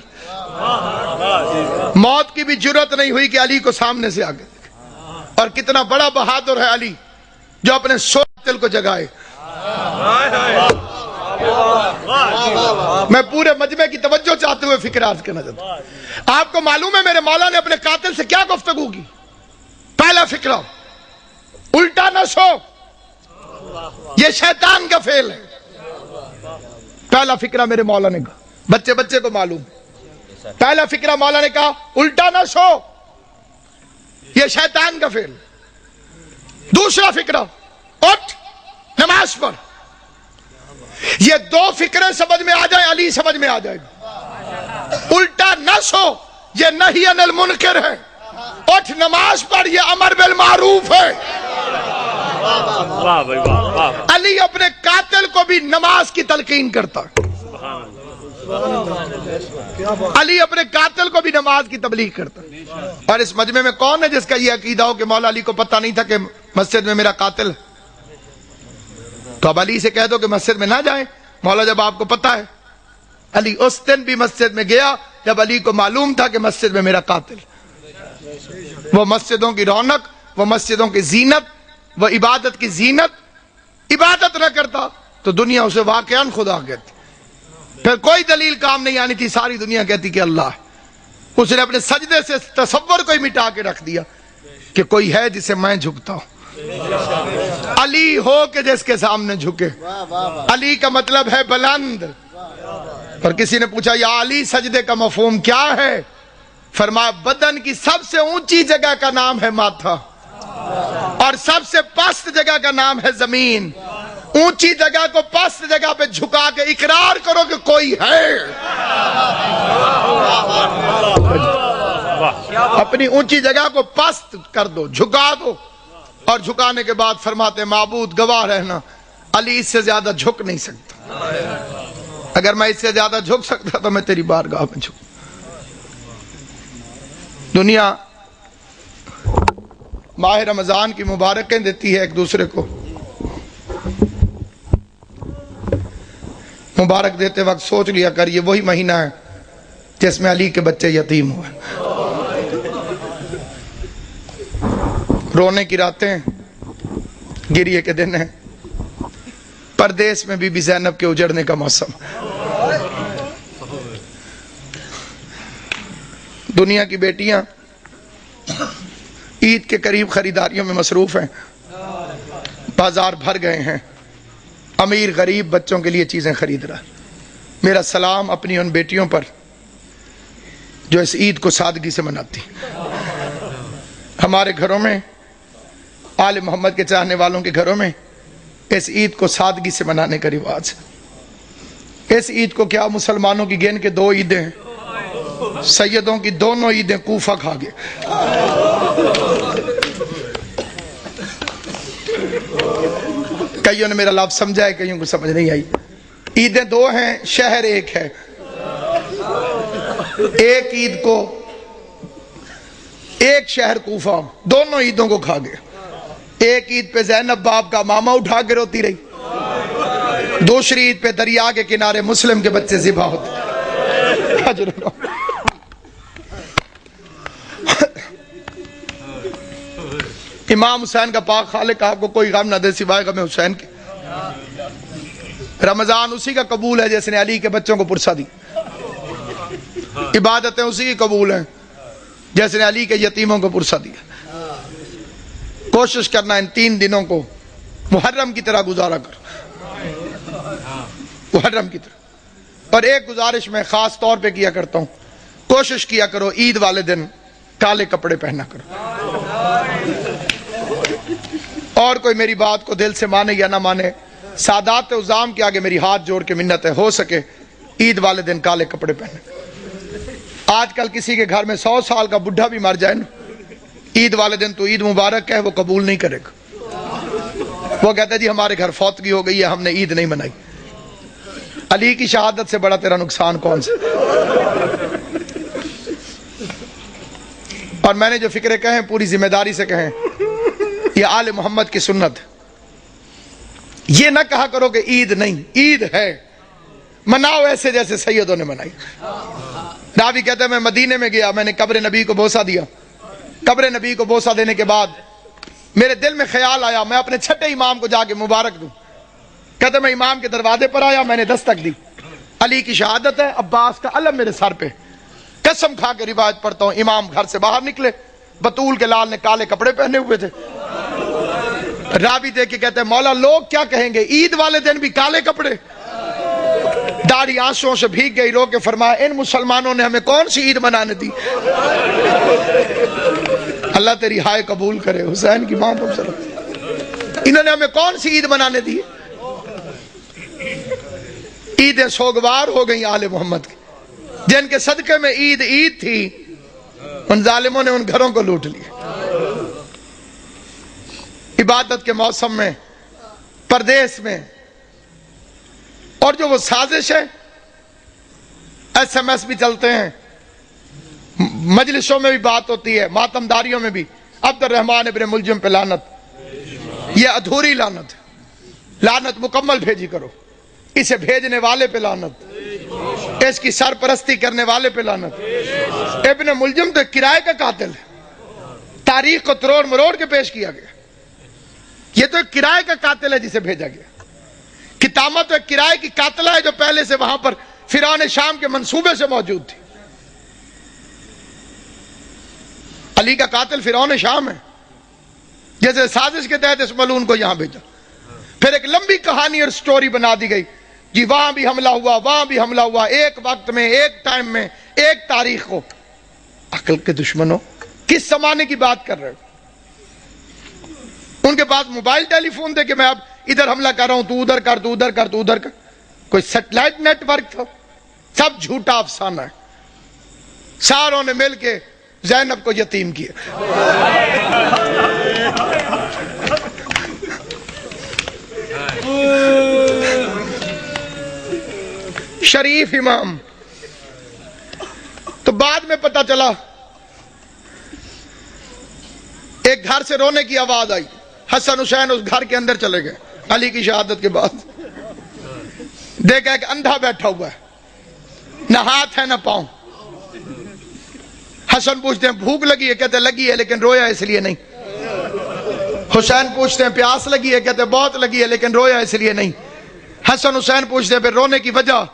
موت کی بھی جرت نہیں ہوئی کہ علی کو سامنے سے آگے دیکھے۔ اور کتنا بڑا بہادر ہے علی جو اپنے سوتل کو جگائے۔ میں پورے مجمع کی توجہ چاہتے ہوئے فکر عرض کرنا چاہتا ہوں۔ آپ کو معلوم ہے میرے مولا نے اپنے قاتل سے کیا گفتگو کی؟ پہلا فکرہ الٹا نہ سو، یہ شیطان کا فعل ہے۔ پہلا فکرہ میرے مولا نے کہا، بچے بچے کو معلوم، پہلا فکرہ مولا نے کہا الٹا نہ سو، یہ شیطان کا فعل۔ دوسرا فکرہ اٹھ نماز پڑھ۔ یہ دو فکرے سمجھ میں آ جائے علی سمجھ میں آ جائے گا۔ الٹا نہ سو یہ نہی عن المنکر ہے، اٹھ نماز پڑھ یہ امر بالمعروف ہے۔ واہ بھائی واہ واہ۔ علی اپنے قاتل کو بھی نماز کی تلقین کرتا، علی اپنے قاتل کو بھی نماز کی تبلیغ کرتا۔ اور اس مجمع میں کون ہے جس کا یہ عقیدہ ہو کہ مولا علی کو پتہ نہیں تھا کہ مسجد میں میرا قاتل ہے؟ تو اب علی سے کہہ دو کہ مسجد میں نہ جائیں، مولا جب آپ کو پتہ ہے۔ علی اس دن بھی مسجد میں گیا جب علی کو معلوم تھا کہ مسجد میں میرا قاتل۔ وہ مسجدوں کی رونق، وہ مسجدوں کی زینت، وہ عبادت کی زینت، عبادت نہ کرتا تو دنیا اسے واقعاً خدا کہتی، پھر کوئی دلیل کام نہیں آنی تھی، ساری دنیا کہتی کہ اللہ ہے۔ اس نے اپنے سجدے سے تصور کو ہی مٹا کے رکھ دیا کہ کوئی ہے جسے میں جھکتا ہوں۔ علی ہو کہ جس کے سامنے جھکے، علی کا مطلب ہے بلند۔ اور کسی نے پوچھا یا علی سجدے کا مفہوم کیا ہے؟ فرمایا بدن کی سب سے اونچی جگہ کا نام ہے ماتھا، اور سب سے پست جگہ کا نام ہے زمین۔ اونچی جگہ کو پست جگہ پہ جھکا کے اقرار کرو کہ کوئی ہے۔ اپنی اونچی جگہ کو پست کر دو، جھکا دو، اور جھکانے کے بعد فرماتے معبود گواہ رہنا علی اس سے زیادہ جھک نہیں سکتا، اگر میں اس سے زیادہ جھک سکتا تو میں تیری بارگاہ میں جھک۔ دنیا ماہ رمضان کی مبارکیں دیتی ہے ایک دوسرے کو، مبارک دیتے وقت سوچ لیا کر یہ وہی مہینہ ہے جس میں علی کے بچے یتیم ہوئے۔ رونے کی راتیں، گریے کے دن ہیں، پردیس میں بی بی زینب کے اجڑنے کا موسم۔ دنیا کی بیٹیاں عید کے قریب خریداریوں میں مصروف ہیں، بازار بھر گئے ہیں، امیر غریب بچوں کے لیے چیزیں خرید رہا۔ میرا سلام اپنی ان بیٹیوں پر جو اس عید کو سادگی سے مناتی۔ ہمارے گھروں میں، آل محمد کے چاہنے والوں کے گھروں میں اس عید کو سادگی سے منانے کا رواج ہے۔ اس عید کو کیا مسلمانوں کی گن کے دو عیدیں ہیں، سیدوں کی دونوں عیدیں کوفہ کھا گئے۔ کئیوں نے میرا لفظ سمجھا ہے، کئیوں کو سمجھ نہیں آئی۔ عیدیں دو ہیں، شہر ایک ہے۔ ایک عید کو ایک شہر کوفہ دونوں عیدوں کو کھا گئے۔ ایک عید پہ زینب باپ کا ماما اٹھا کے روتی رہی، دوسری عید پہ دریا کے کنارے مسلم کے بچے ذبح ہوتے۔ امام حسین کا پاک خالق آپ کو کوئی غم نہ دے سوائے غم حسین کے۔ رمضان اسی کا قبول ہے جس نے علی کے بچوں کو پرسا دی، عبادتیں اسی کی قبول ہیں جس نے علی کے یتیموں کو پرسا دیا۔ کوشش کرنا ان 3 دنوں کو محرم کی طرح گزارا کرو، محرم کی طرح۔ اور ایک گزارش میں خاص طور پہ کیا کرتا ہوں، کوشش کیا کرو عید والے دن کالے کپڑے پہنا کرو۔ اور کوئی میری بات کو دل سے مانے یا نہ مانے، سادات عظام کے آگے میری ہاتھ جوڑ کے منت ہے، ہو سکے عید والے دن کالے کپڑے پہنے۔ آج کل کسی کے گھر میں 100 سال کا بڈھا بھی مر جائے نا، عید والے دن تو عید مبارک ہے وہ قبول نہیں کرے گا، وہ کہتا ہے جی ہمارے گھر فوتگی ہو گئی ہے، ہم نے عید نہیں منائی۔ علی کی شہادت سے بڑا تیرا نقصان کون سا؟ اور میں نے جو فکرے کہیں پوری ذمہ داری سے کہیں، یہ آل محمد کی سنت۔ یہ نہ کہا کرو کہ عید نہیں، عید ہے، مناؤ ایسے جیسے سیدوں نے منائی۔ راوی کہتا ہے میں مدینے میں گیا، میں نے قبر نبی کو بوسہ دیا، قبر نبی کو بوسہ دینے کے بعد میرے دل میں خیال آیا میں اپنے چھٹے امام کو جا کے مبارک دوں۔ کہتا میں امام کے دروازے پر آیا، میں نے دستک دی، علی کی شہادت ہے، عباس کا علم میرے سر پہ، قسم کھا کے روایت پڑھتا ہوں، امام گھر سے باہر نکلے، بطول کے لال نے کالے کپڑے پہنے ہوئے تھے، راوی دیکھ کے کہتے ہیں مولا لوگ کیا کہیں گے، عید والے دن بھی کالے کپڑے، داڑھی آنسوں سے بھیگ گئی، رو کے فرمایا ان مسلمانوں نے ہمیں کون سی عید منانے دی۔ اللہ تیری ہائے قبول کرے، حسین کی ماں تو انہوں نے ہمیں کون سی عید منانے دی۔ عیدیں سوگوار ہو گئی آل محمد کی، جن کے صدقے میں عید تھی، ان ظالموں نے ان گھروں کو لوٹ لیا۔ عبادت کے موسم میں، پردیس میں، اور جو وہ سازش ہے، ایس ایم ایس بھی چلتے ہیں، مجلسوں میں بھی بات ہوتی ہے، ماتم داریوں میں بھی، عبد الرحمن ابن ملجم پہ لعنت، یہ ادھوری لعنت، لعنت مکمل بھیجی کرو، اسے بھیجنے والے پہ لعنت، اس کی سرپرستی کرنے والے پہ لعنت۔ ابن ملجم تو کرائے کا قاتل ہے، تاریخ کو تروڑ مروڑ کے پیش کیا گیا، یہ تو ایک کرائے کا قاتل ہے جسے بھیجا گیا۔ کتامہ تو ایک کرائے کی قاتلہ ہے جو پہلے سے وہاں پر فرعون شام کے منصوبے سے موجود تھی۔ علی کا قاتل فرعون شام ہے، جیسے سازش کے تحت اس ملعون کو یہاں بھیجا، پھر ایک لمبی کہانی اور سٹوری بنا دی گئی، جی وہاں بھی حملہ ہوا، وہاں بھی حملہ ہوا، ایک وقت میں، ایک ٹائم میں، ایک تاریخ کو۔ عقل کے دشمنوں، کس زمانے کی بات کر رہے ہو؟ ان کے پاس موبائل ٹیلی فون دے کہ میں اب ادھر حملہ کر رہا ہوں، تو ادھر کر، تو ادھر کر، تو ادھر کر، کوئی سیٹلائٹ نیٹ ورک تھا؟ سب جھوٹا افسانہ ہے۔ ساروں نے مل کے زینب کو یتیم کیا۔ شریف امام، تو بعد میں پتہ چلا ایک گھر سے رونے کی آواز آئی، حسن حسین اس گھر کے اندر چلے گئے علی کی شہادت کے بعد، دیکھا ایک اندھا بیٹھا ہوا ہے، نہ ہاتھ ہے نہ پاؤں۔ حسن پوچھتے ہیں بھوک لگی ہے؟ کہتے لگی ہے لیکن رویا اس لیے نہیں۔ حسین پوچھتے ہیں پیاس لگی ہے؟ کہتے بہت لگی ہے لیکن رویا اس لیے نہیں۔ حسن حسین پوچھتے ہیں پھر رونے کی وجہ؟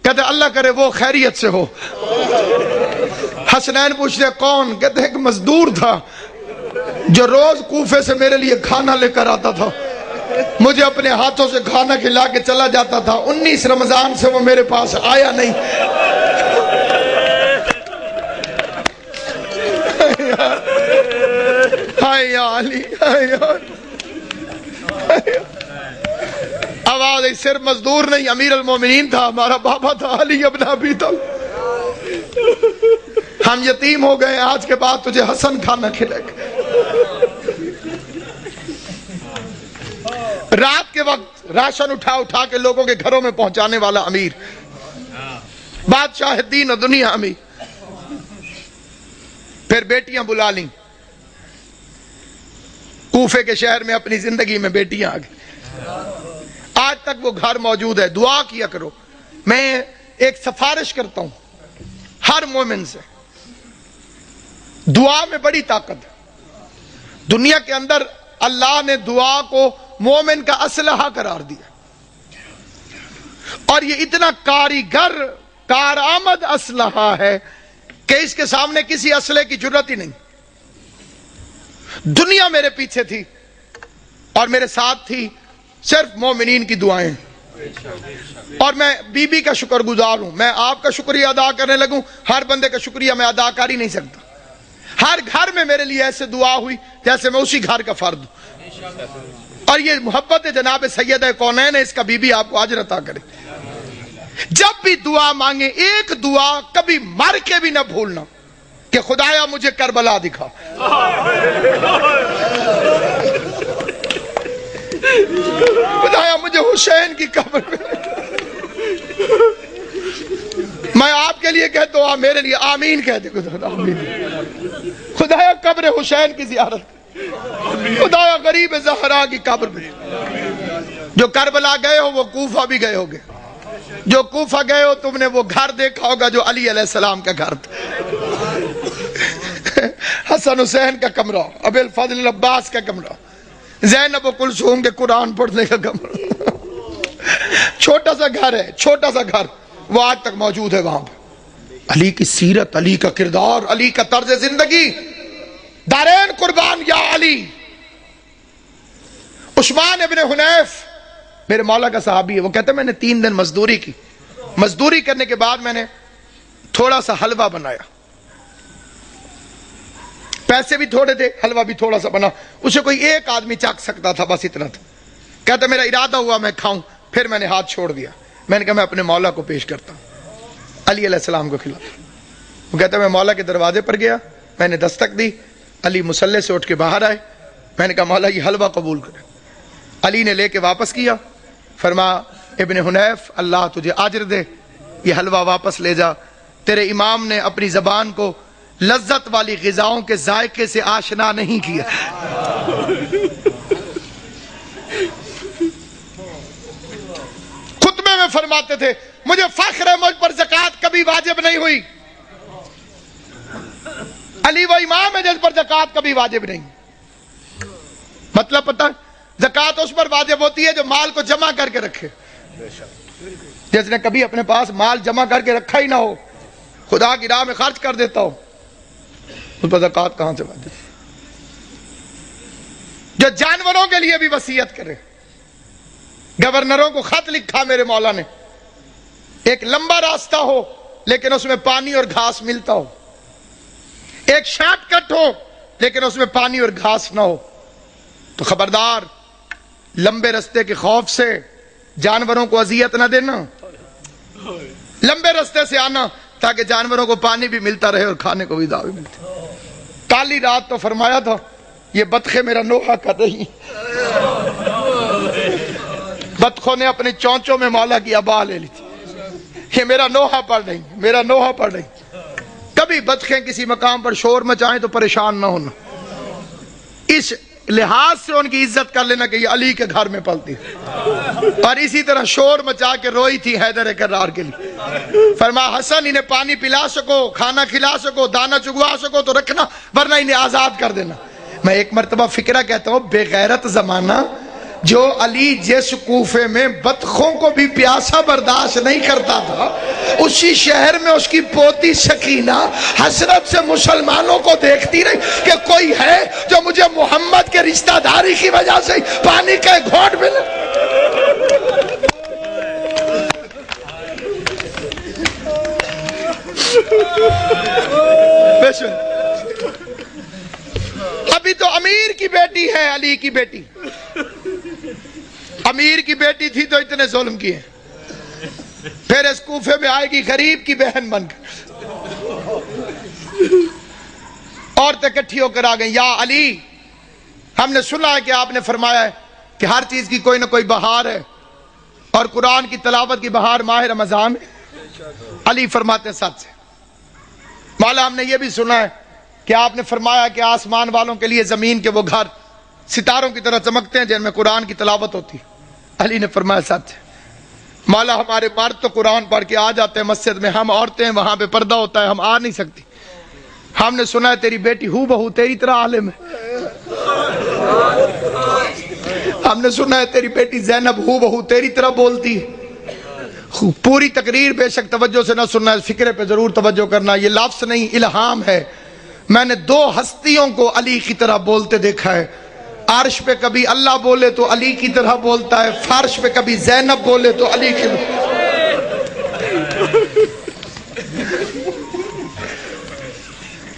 کہتے اللہ کرے وہ خیریت سے ہو۔ حسنین پوچھتے ہیں کون؟ کہتے ایک مزدور تھا جو روز کوفے سے میرے لیے کھانا لے کر آتا تھا، مجھے اپنے ہاتھوں سے کھانا کھلا کے چلا جاتا تھا، 19 رمضان سے وہ میرے پاس آیا نہیں۔ ہائے یا علی، ہائے یا آواز ہے، صرف مزدور نہیں، امیر المومنین تھا، ہمارا بابا تھا علی ابن ابی طالب۔ ہم یتیم ہو گئے، آج کے بعد تجھے حسن کھانا کھلائے گا۔ رات کے وقت راشن اٹھا کے لوگوں کے گھروں میں پہنچانے والا امیر، بادشاہ دین و دنیا امیر۔ پھر بیٹیاں بلا لیں، کوفے کے شہر میں اپنی زندگی میں بیٹیاں آ گئی، آج تک وہ گھر موجود ہے۔ دعا کیا کرو، میں ایک سفارش کرتا ہوں ہر مومن سے، دعا میں بڑی طاقت ہے۔ دنیا کے اندر اللہ نے دعا کو مومن کا اسلحہ قرار دیا، اور یہ اتنا کاریگر کارآمد اسلحہ ہے کہ اس کے سامنے کسی اسلحے کی ضرورت ہی نہیں۔ دنیا میرے پیچھے تھی اور میرے ساتھ تھی صرف مومنین کی دعائیں، اور میں بی بی کا شکر گزار ہوں۔ میں آپ کا شکریہ ادا کرنے لگوں، ہر بندے کا شکریہ میں ادا کر ہی نہیں سکتا۔ ہر گھر میں میرے لیے ایسے دعا ہوئی جیسے میں اسی گھر کا فرد ہوں، اور یہ محبت جناب سیدہ کونین ہے، اس کا بی بی آپ کو اجر عطا کرے۔ جب بھی دعا مانگے، ایک دعا کبھی مر کے بھی نہ بھولنا کہ خدایا مجھے کربلا دکھا، خدایا مجھے حسین کی قبر پہ۔ میں آپ کے لیے کہتا ہوں، میرے لیے آمین کہہ دے خدایا قبر حسین کی زیارت، خدایا غریب زہرا کی قبر پہ۔ جو کربلا گئے ہو وہ کوفہ بھی گئے ہوگے، جو کوفہ گئے ہو تم نے وہ گھر دیکھا ہوگا جو علی علیہ السلام کا گھر تھا، حسن حسین کا کمرہ، ابی الفضل عباس کا کمرہ، زینب و کلثوم کے قرآن پڑھنے کا کمرہ۔ چھوٹا سا گھر ہے، چھوٹا سا گھر، وہ آج تک موجود ہے وہاں پہ۔ علی کی سیرت، علی کا کردار، علی کا طرز زندگی، دارین قربان یا علی۔ عثمان ابن حنیف میرے مولا کا صحابی ہے، وہ کہتا ہے میں نے 3 دن مزدوری کی، مزدوری کرنے کے بعد میں نے تھوڑا سا حلوہ بنایا، پیسے بھی تھوڑے تھے، حلوہ بھی تھوڑا سا بنا، اسے کوئی ایک آدمی چکھ سکتا تھا، بس اتنا تھا۔ کہتا میرا ارادہ ہوا میں کھاؤں، پھر میں نے ہاتھ چھوڑ دیا، میں نے کہا میں اپنے مولا کو پیش کرتا ہوں، علی علیہ السلام کو کھلاتا۔ وہ کہتا میں مولا کے دروازے پر گیا، میں نے دستک دی، علی مصلی سے اٹھ کے باہر آئے، میں نے کہا مولا یہ حلوہ قبول کرے۔ علی نے لے کے واپس کیا، فرمایا ابن حنیف اللہ تجھے اجر دے، یہ حلوہ واپس لے جا، تیرے امام نے اپنی زبان کو لذت والی غذاؤں کے ذائقے سے آشنا نہیں کیا۔ خطبے میں فرماتے تھے مجھے فخر ہے مجھ پر زکوٰۃ کبھی واجب نہیں ہوئی، علی وہ امام ہے جس پر زکوٰۃ کبھی واجب نہیں۔ مطلب پتہ زکوٰۃ اس پر واجب ہوتی ہے جو مال کو جمع کر کے رکھے، جس نے کبھی اپنے پاس مال جمع کر کے رکھا ہی نہ ہو، خدا کی راہ میں خرچ کر دیتا ہو، اس پر زکوٰۃ کہاں سے واجب؟ جو جانوروں کے لیے بھی وصیت کرے، گورنروں کو خط لکھا میرے مولا نے، ایک لمبا راستہ ہو لیکن اس میں پانی اور گھاس ملتا ہو، ایک شارٹ کٹ ہو لیکن اس میں پانی اور گھاس نہ ہو، تو خبردار لمبے رستے کے خوف سے جانوروں کو اذیت نہ دینا، لمبے رستے سے آنا تاکہ جانوروں کو پانی بھی ملتا رہے اور کھانے کو بھی دعوت بھی ملتی۔ کالی رات تو فرمایا تھا یہ بطخیں میرا نوحہ کر رہی، بطخوں نے اپنی چونچوں میں مولا کی ابا لے لی تھی، یہ میرا نوحہ پڑھ رہی، میرا نوحہ پڑھ رہی۔ کبھی بطخیں کسی مقام پر شور مچائیں تو پریشان نہ ہونا، اس لحاظ سے ان کی عزت کر لینا کہ یہ علی کے گھر میں پلتی، اور اسی طرح شور مچا کے روئی تھی حیدر کرار کے لیے، فرمایا حسن انہیں پانی پلا سکو، کھانا کھلا سکو، دانا چگوا سکو تو رکھنا، ورنہ انہیں آزاد کر دینا۔ میں ایک مرتبہ فکرہ کہتا ہوں، بے غیرت زمانہ جو علی جس کوفے میں بطخوں کو بھی پیاسا برداشت نہیں کرتا تھا، اسی شہر میں اس کی پوتی سکینہ حسرت سے مسلمانوں کو دیکھتی رہی کہ کوئی ہے جو مجھے محمد کے رشتہ داری کی وجہ سے پانی کا ایک گھونٹ ملے۔ ابھی تو امیر کی بیٹی ہے علی کی بیٹی، امیر کی بیٹی تھی تو اتنے ظلم کیے، پھر اس کوفے میں آئے گی غریب کی بہن بن کر، عورتیں اکٹھی ہو کر آ گئیں، یا علی ہم نے سنا ہے کہ آپ نے فرمایا ہے کہ ہر چیز کی کوئی نہ کوئی بہار ہے، اور قرآن کی تلاوت کی بہار ماہ رمضان ہے۔ علی فرماتے ہیں سچ ہے مولا، ہم نے یہ بھی سنا ہے کہ آپ نے فرمایا کہ آسمان والوں کے لیے زمین کے وہ گھر ستاروں کی طرح چمکتے ہیں جن میں قرآن کی تلاوت ہوتی۔ علی نے فرمایا سچ ہے مولا، ہمارے مرد تو قرآن پڑھ کے آ جاتے ہیں مسجد میں، ہم عورتیں وہاں پہ پردہ ہوتا ہے، ہم آ نہیں سکتی۔ ہم نے سنا ہے تیری بیٹی ہو بہو تیری طرح عالم ہے، ہم نے سنا ہے تیری بیٹی زینب ہو بہو تیری طرح بولتی ہے۔ پوری تقریر بے شک توجہ سے نہ سننا، فکرے پہ ضرور توجہ کرنا، یہ لفظ نہیں الہام ہے۔ میں نے 2 ہستیوں کو علی کی طرح بولتے دیکھا ہے، عرش پہ کبھی اللہ بولے تو علی کی طرح بولتا ہے، فرش پہ کبھی زینب بولے تو علی کی طرح۔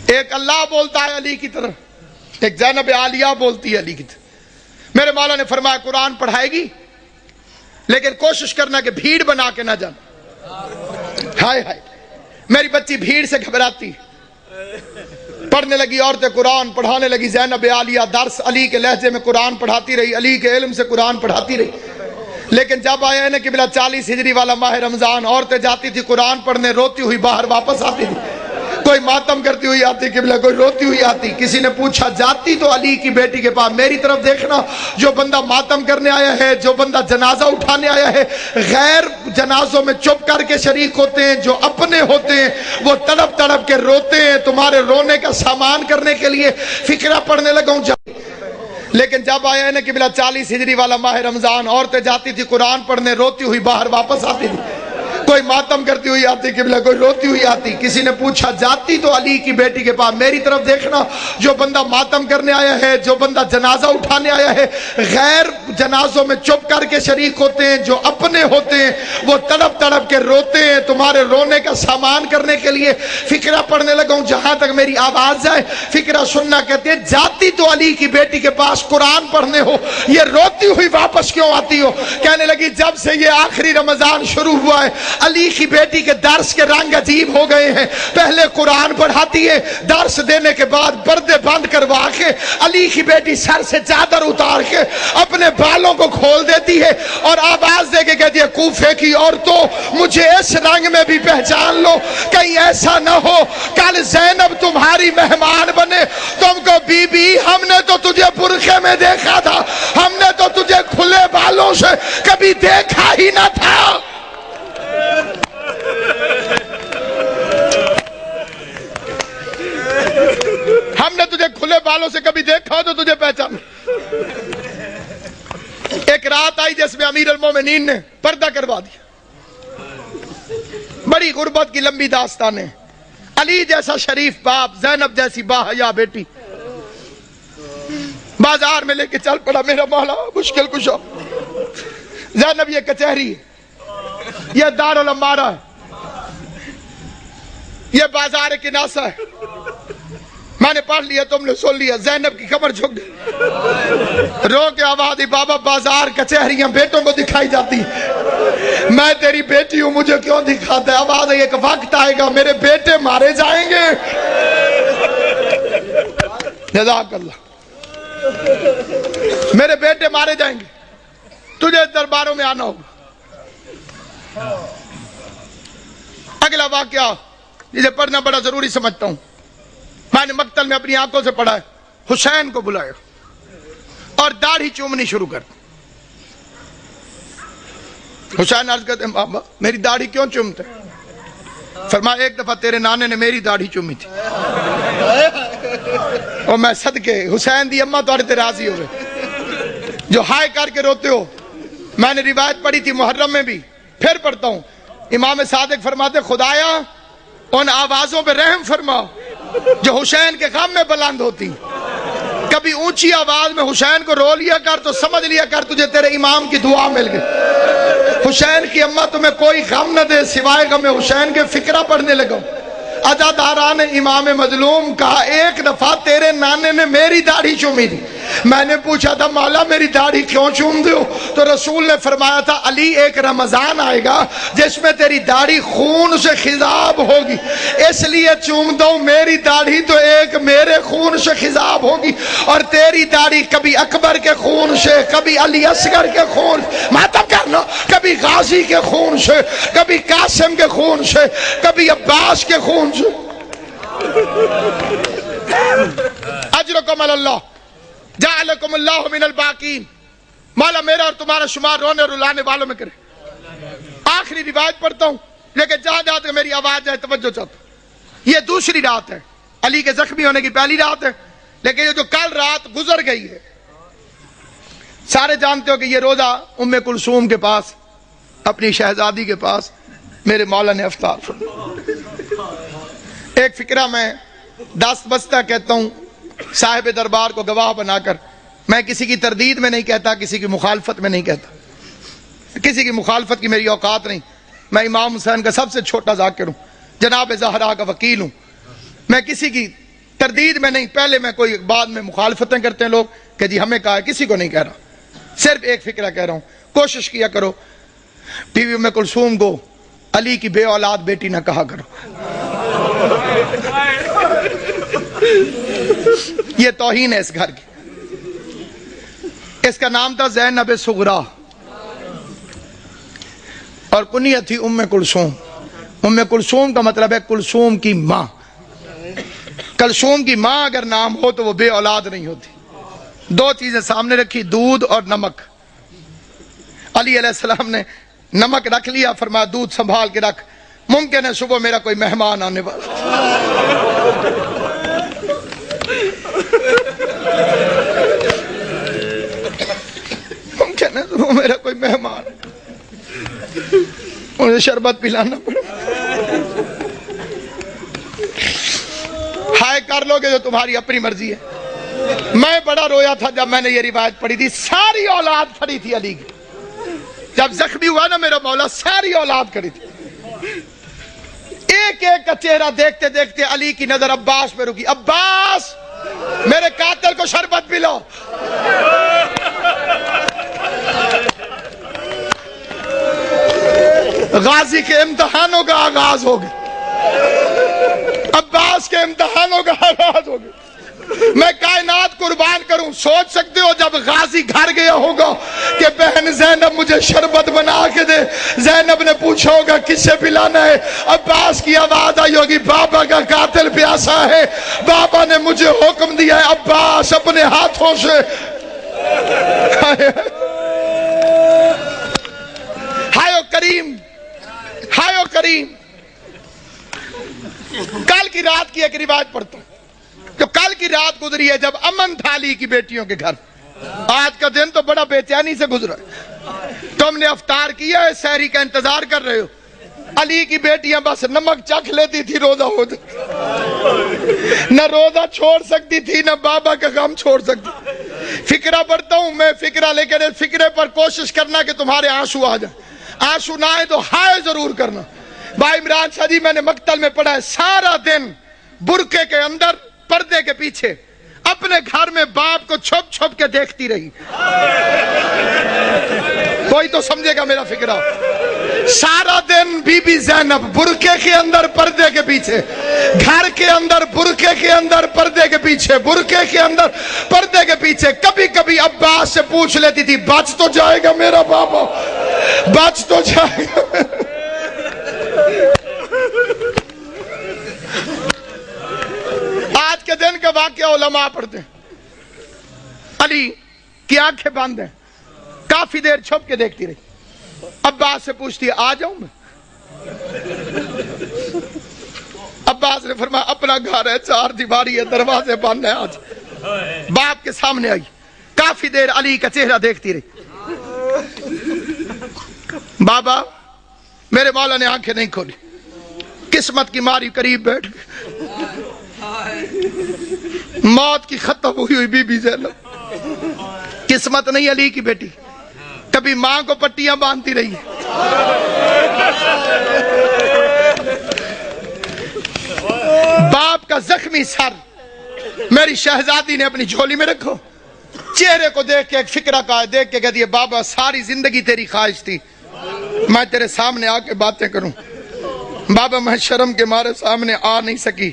ایک اللہ بولتا ہے علی کی طرح، ایک زینب عالیہ بولتی ہے علی کی طرح۔ میرے مولا نے فرمایا قرآن پڑھائے گی لیکن کوشش کرنا کہ بھیڑ بنا کے نہ جانا۔ ہائے ہائے میری بچی بھیڑ سے گھبراتی، پڑھنے لگی عورتیں قرآن پڑھانے لگی، زینب عالیہ درس علی کے لہجے میں قرآن پڑھاتی رہی، علی کے علم سے قرآن پڑھاتی رہی، لیکن جب آیا ہے قبلہ 40 ہجری والا ماہ رمضان، عورتیں جاتی تھی قرآن پڑھنے، روتی ہوئی باہر واپس آتی تھی، کوئی ماتم کرتی ہوئی آتی قبلہ، کوئی روتی ہوئی آتی۔ کسی نے پوچھا جاتی تو علی کی بیٹی کے پاس، میری طرف دیکھنا، جو بندہ ماتم کرنے آیا ہے، جو بندہ جنازہ اٹھانے آیا ہے، غیر جنازوں میں چپ کر کے شریک ہوتے ہیں، جو اپنے ہوتے ہیں وہ تڑپ تڑپ کے روتے ہیں، تمہارے رونے کا سامان کرنے کے لیے فکرہ پڑھنے لگا ہوں جب۔ لیکن جب آیا ہے قبلہ 40 ہجری والا ماہ رمضان، عورتیں جاتی تھی قرآن پڑھنے، روتی ہوئی باہر واپس آتی تھی، کوئی ماتم کرتی ہوئی آتی قبلہ، کوئی روتی ہوئی آتی. کسی نے پوچھا جاتی تو علی کی بیٹی کے پاس. میری طرف دیکھنا، جو بندہ ماتم کرنے آیا ہے، جو بندہ جنازہ اٹھانے آیا ہے، غیر جنازوں میں چپ کر کے شریک ہوتے ہیں، جو اپنے ہوتے ہیں وہ تڑپ تڑپ کے روتے ہیں. تمہارے رونے کا سامان کرنے کے لیے فقرہ پڑھنے لگا ہوں، جہاں تک میری آواز جائے فقرہ سننا. کہتے ہیں جاتی تو علی کی بیٹی کے پاس قرآن پڑھنے ہو، یہ روتی ہوئی واپس کیوں آتی ہو؟ کہنے لگی جب سے یہ آخری رمضان شروع ہوا ہے علی کی بیٹی کے درس کے رنگ عجیب ہو گئے ہیں. پہلے قرآن پڑھاتی ہے، درس دینے کے بعد پردے بند کروا کے علی کی بیٹی سر سے چادر اتار کے اپنے بالوں کو کھول دیتی ہے اور آواز دے کے کہتی ہے کوفے کی عورتوں مجھے اس رنگ میں بھی پہچان لو، کہیں ایسا نہ ہو کل زینب تمہاری مہمان بنے. تم کو بی بی ہم نے تو تجھے برقعے میں دیکھا تھا، ہم نے تو تجھے کھلے بالوں سے کبھی دیکھا ہی نہ تھا. ہم نے تجھے کھلے بالوں سے کبھی دیکھا تو تجھے پہچان. ایک رات آئی جس میں امیر المومنین نے پردہ کروا دیا. بڑی غربت کی لمبی داستان ہے. علی جیسا شریف باپ، زینب جیسی باحیا بیٹی بازار میں لے کے چل پڑا. میرا مولا مشکل کشا. زینب یہ کچہری ہے، یہ دارالامارہ ہے، یہ بازار کناسہ ہے. میں نے پڑھ لیا، تم نے سن لیا. زینب کی کمر جھک گئی، رو کے آواز دی بابا بازار کچہریاں بیٹوں کو دکھائی جاتی، میں تیری بیٹی ہوں مجھے کیوں دکھاتا ہے؟ آواز ہے ایک وقت آئے گا میرے بیٹے مارے جائیں گے. جزاک اللہ. میرے بیٹے مارے جائیں گے، تجھے درباروں میں آنا ہوگا. اگلا واقعہ جسے پڑھنا بڑا ضروری سمجھتا ہوں. میں نے مقتل میں اپنی آنکھوں سے پڑھا ہے. حسین کو بلایا اور داڑھی چومنی شروع کر دی. حسین عرض کرتے ہیں بابا میری داڑھی کیوں چومتے؟ فرمایا ایک دفعہ تیرے نانے نے میری داڑھی چومی تھی اور میں صدقے حسین دی اماں تو راضی ہوئے جو ہائے کر کے روتے ہو. میں نے روایت پڑھی تھی محرم میں بھی، پھر پڑھتا ہوں. امام صادق فرماتے خدایا ان آوازوں پہ رحم فرما جو حسین کے غم میں بلند ہوتی. کبھی اونچی آواز میں حسین کو رو لیا کر تو سمجھ لیا کر تجھے تیرے امام کی دعا مل گئی. حسین کی اماں تمہیں کوئی غم نہ دے سوائے غم حسین کے فقرہ پڑھنے لگا. عزاداران امام مظلوم کہا ایک دفعہ تیرے نانے نے میری داڑھی چومی تھی. میں نے پوچھا تھا مولا میری داڑھی کیوں چوم دے ہو؟ تو رسول نے فرمایا تھا علی ایک رمضان آئے گا جس میں تیری داڑھی خون سے خضاب ہوگی، اس لیے چوم دو. میری داڑھی تو ایک میرے خون سے خضاب ہوگی اور تیری داڑھی کبھی اکبر کے خون سے، کبھی علی اصغر کے خون، ماتم کرنا، کبھی غازی کے خون سے، کبھی قاسم کے خون سے، کبھی عباس کے خون سے. اجرکم اللہ جعلکم اللہ من الباقین. مولا میرا اور تمہارا شمار رونے اور رلانے والوں میں کرے. آخری روایت پڑھتا ہوں لیکن جہاں جہاں تک میری آواز جائے توجہ چاہتا ہوں. یہ دوسری رات ہے، علی کے زخمی ہونے کی پہلی رات ہے، لیکن یہ جو کل رات گزر گئی ہے سارے جانتے ہو کہ یہ روزہ ام کلثوم کے پاس اپنی شہزادی کے پاس میرے مولا نے افطار فرمایا. ایک فقرہ میں دست بستہ کہتا ہوں صاحب دربار کو گواہ بنا کر. میں کسی کی تردید میں نہیں کہتا، کسی کی مخالفت میں نہیں کہتا، کسی کی مخالفت کی میری اوقات نہیں. میں امام حسین کا سب سے چھوٹا ذاکر ہوں، جناب زہرا کا وکیل ہوں. میں کسی کی تردید میں نہیں، پہلے میں کوئی بعد میں مخالفتیں کرتے ہیں لوگ کہ جی ہمیں کہا ہے، کسی کو نہیں کہہ رہا. صرف ایک فقرہ کہہ رہا ہوں. کوشش کیا کرو بیوی ام کلثوم کو علی کی بے اولاد بیٹی نہ کہا کرو. یہ توہین ہے اس گھر کی. اس کا نام تھا زینب صغرا اور کنیت تھی ام کلثوم. ام کلثوم کا مطلب ہے کلثوم کی ماں. کلثوم کی ماں اگر نام ہو تو وہ بے اولاد نہیں ہوتی. دو چیزیں سامنے رکھی، دودھ اور نمک. علی علیہ السلام نے نمک رکھ لیا، فرمایا دودھ سنبھال کے رکھ، ممکن ہے صبح میرا کوئی مہمان آنے والا. ممکن ہے صبح میرا کوئی مہمان. مجھے شربت پلانا پڑا. ہائے کر لو گے جو تمہاری اپنی مرضی ہے. میں بڑا رویا تھا جب میں نے یہ روایت پڑھی تھی. ساری اولاد کھڑی تھی علی کی. جب زخمی ہوا نا میرا مولا, ساری اولاد کھڑی تھی. ایک ایک کا چہرہ دیکھتے دیکھتے علی کی نظر عباس پہ رکی. عباس میرے قاتل کو شربت پلاؤ. غازی کے امتحانوں کا آغاز ہو گیا. عباس کے امتحانوں کا آغاز ہو گیا. میں کائنات قربان کروں. سوچ سکتے ہو جب غازی گھر گیا ہوگا کہ بہن زینب مجھے شربت بنا کے دے, زینب نے پوچھا ہوگا کس سے پلانا ہے. عباس کی آواز آئی ہوگی بابا کا قاتل پیاسا ہے, بابا نے مجھے حکم دیا ہے. عباس اپنے ہاتھوں سے ہائے کریم, ہائے کریم. کل کی رات کی ایک روایت پڑھتا ہوں. جو کل کی رات گزری ہے جب امن تھا علی کی بیٹیوں کے گھر. آج کا دن تو بڑا بے چینی سے گزرا ہے. تم نے افطار کیا ہے, سحری کا انتظار کر رہے ہو. علی کی بیٹیاں بس نمک چکھ لیتی تھی روزہ ہو جائے. نہ روزہ چھوڑ سکتی تھی نہ بابا کا غم چھوڑ سکتی. فکرہ پڑھتا ہوں میں, فکرہ لے کے فکرے پر کوشش کرنا کہ تمہارے آنسو آ جائیں. آنسو نہ آئے تو ہائے ضرور کرنا. بھائی عمران شاہ جی میں نے مقتل میں پڑھا ہے سارا دن برقعے کے اندر پردے کے پیچھے اپنے گھر میں باپ کو چھپ چھپ کے دیکھتی رہی. کوئی تو سمجھے گا میرا فکرہ. سارا دن بی بی زینب برقعے کے اندر پردے کے پیچھے, گھر کے اندر برقعے کے اندر پردے کے پیچھے, برقعے کے اندر پردے کے پیچھے. کبھی کبھی عباس سے پوچھ لیتی تھی بچ تو جائے گا میرا بابا, بچ تو جائے گا. آج کے دن کا واقعہ علماء پڑھتے ہیں. علی کی آنکھیں بند ہیں, کافی دیر چھپ کے دیکھتی رہی. عباس سے پوچھتی ہے آ جاؤں میں. عباس نے فرمایا اپنا گھر ہے, چار دیواری ہے, دروازے بند ہیں. آج باپ کے سامنے آئی, کافی دیر علی کا چہرہ دیکھتی رہی. بابا میرے مولا نے آنکھیں نہیں کھولی. قسمت کی ماری قریب بیٹھ گئے. موت کی ختم ہوئی بی بی زینب. قسمت نہیں علی کی بیٹی, کبھی ماں کو پٹیاں باندھتی رہی. باپ کا زخمی سر میری شہزادی نے اپنی جھولی میں رکھو. چہرے کو دیکھ کے ایک فکرہ کا دیکھ کے کہتی ہے بابا ساری زندگی تیری خواہش تھی میں تیرے سامنے آ کے باتیں کروں. بابا میں شرم کے مارے سامنے آ نہیں سکی.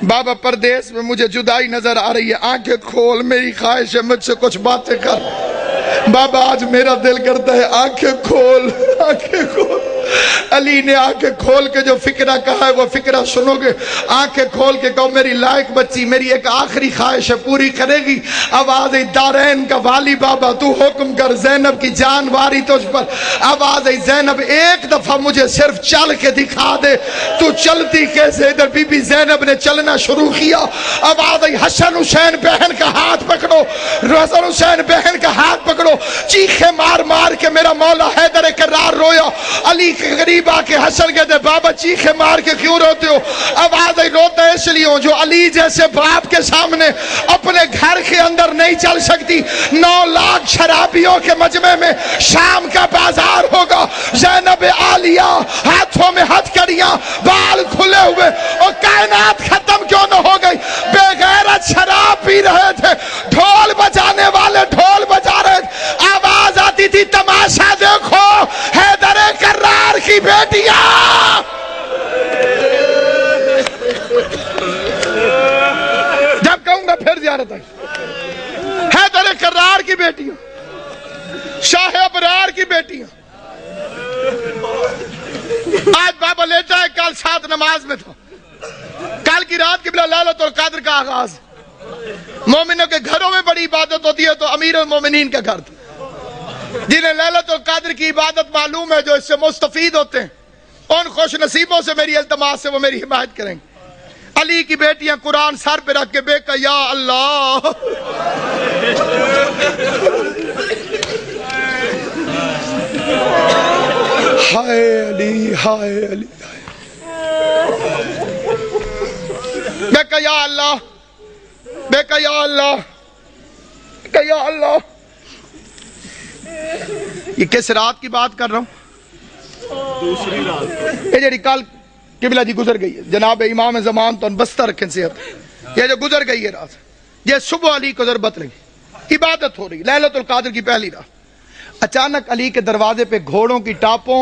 بابا پردیس میں مجھے جدائی نظر آ رہی ہے, آنکھیں کھول, میری خواہش ہے مجھ سے کچھ باتیں کر. بابا آج میرا دل کرتا ہے آنکھیں کھول, آنکھیں کھول. علی نے آنکھیں کھول کے جو فکرہ کہا ہے وہ فکرہ سنو گے. آنکھیں کھول کے کہو میری لائق بچی میری ایک آخری خواہش ہے پوری کرے گی. آواز دارین کا والی بابا تو حکم کر, زینب کی جان واری تجھ پر. آواز زینب ایک دفعہ مجھے صرف چل کے دکھا دے, تو چلتی کیسے. ادھر بی بی زینب نے چلنا شروع کیا. آواز حسن حسین بہن کا ہاتھ پکڑو, حسن حسین بہن کا ہاتھ پکڑو. چیخے مار مار کے میرا مولا حیدر کرار رویا. علی کے قریب آ کے حسن کہتے بابا چیخے مار کے کیوں روتے ہو. آواز روتا اس لیے ہوں جو علی جیسے باپ کے سامنے اپنے گھر کے اندر نہیں چل سکتی. 9 لاکھ شرابیوں کے مجمع میں شام کا بازار ہوگا. زینب عالیہ ہاتھوں میں ہتھکڑیاں, بال کھلے ہوئے, اور کائنات ختم کیوں نہ ہو گئی. بے غیرت شراب پی رہے تھے, ڈھول بجانے والے ڈھول بجا رہے تھے. آواز آتی تھی تماشا دیکھو حیدر کرار کی بیٹیاں. جب کہوں گا پھر زیارت آئی. حیدر کرار کی بیٹیاں, شاہ ابرار کی بیٹیاں. آج بابا لیتا ہے, کل ساتھ نماز میں تھا. کل کی رات قبلہ لیلۃ القدر کا آغاز. مومنوں کے گھروں میں بڑی عبادت ہوتی ہے تو امیر المومنین کا گھر تھا. جنہیں لیلۃ القدر کی عبادت معلوم ہے, جو اس سے مستفید ہوتے ہیں, ان خوش نصیبوں سے میری التماس سے وہ میری حمایت کریں گے. علی کی بیٹیاں قرآن سر پہ رکھ کے بے کہ یا اللہ ہائے علی ہائے علی. میں کہا یا اللہ، میں کہا یا اللہ، کہ یا اللہ. یہ کس رات کی بات کر رہا ہوں؟ دوسری رات. یہ جڑی کل قبلہ جی گزر گئی ہے، جناب امام زمان تو بستر رکھیں صحت، یہ جو گزر گئی ہے رات، یہ صبح علی کو ضربت لگی، عبادت ہو رہی، لیلۃ القادر کی پہلی رات. اچانک علی کے دروازے پہ گھوڑوں کی ٹاپوں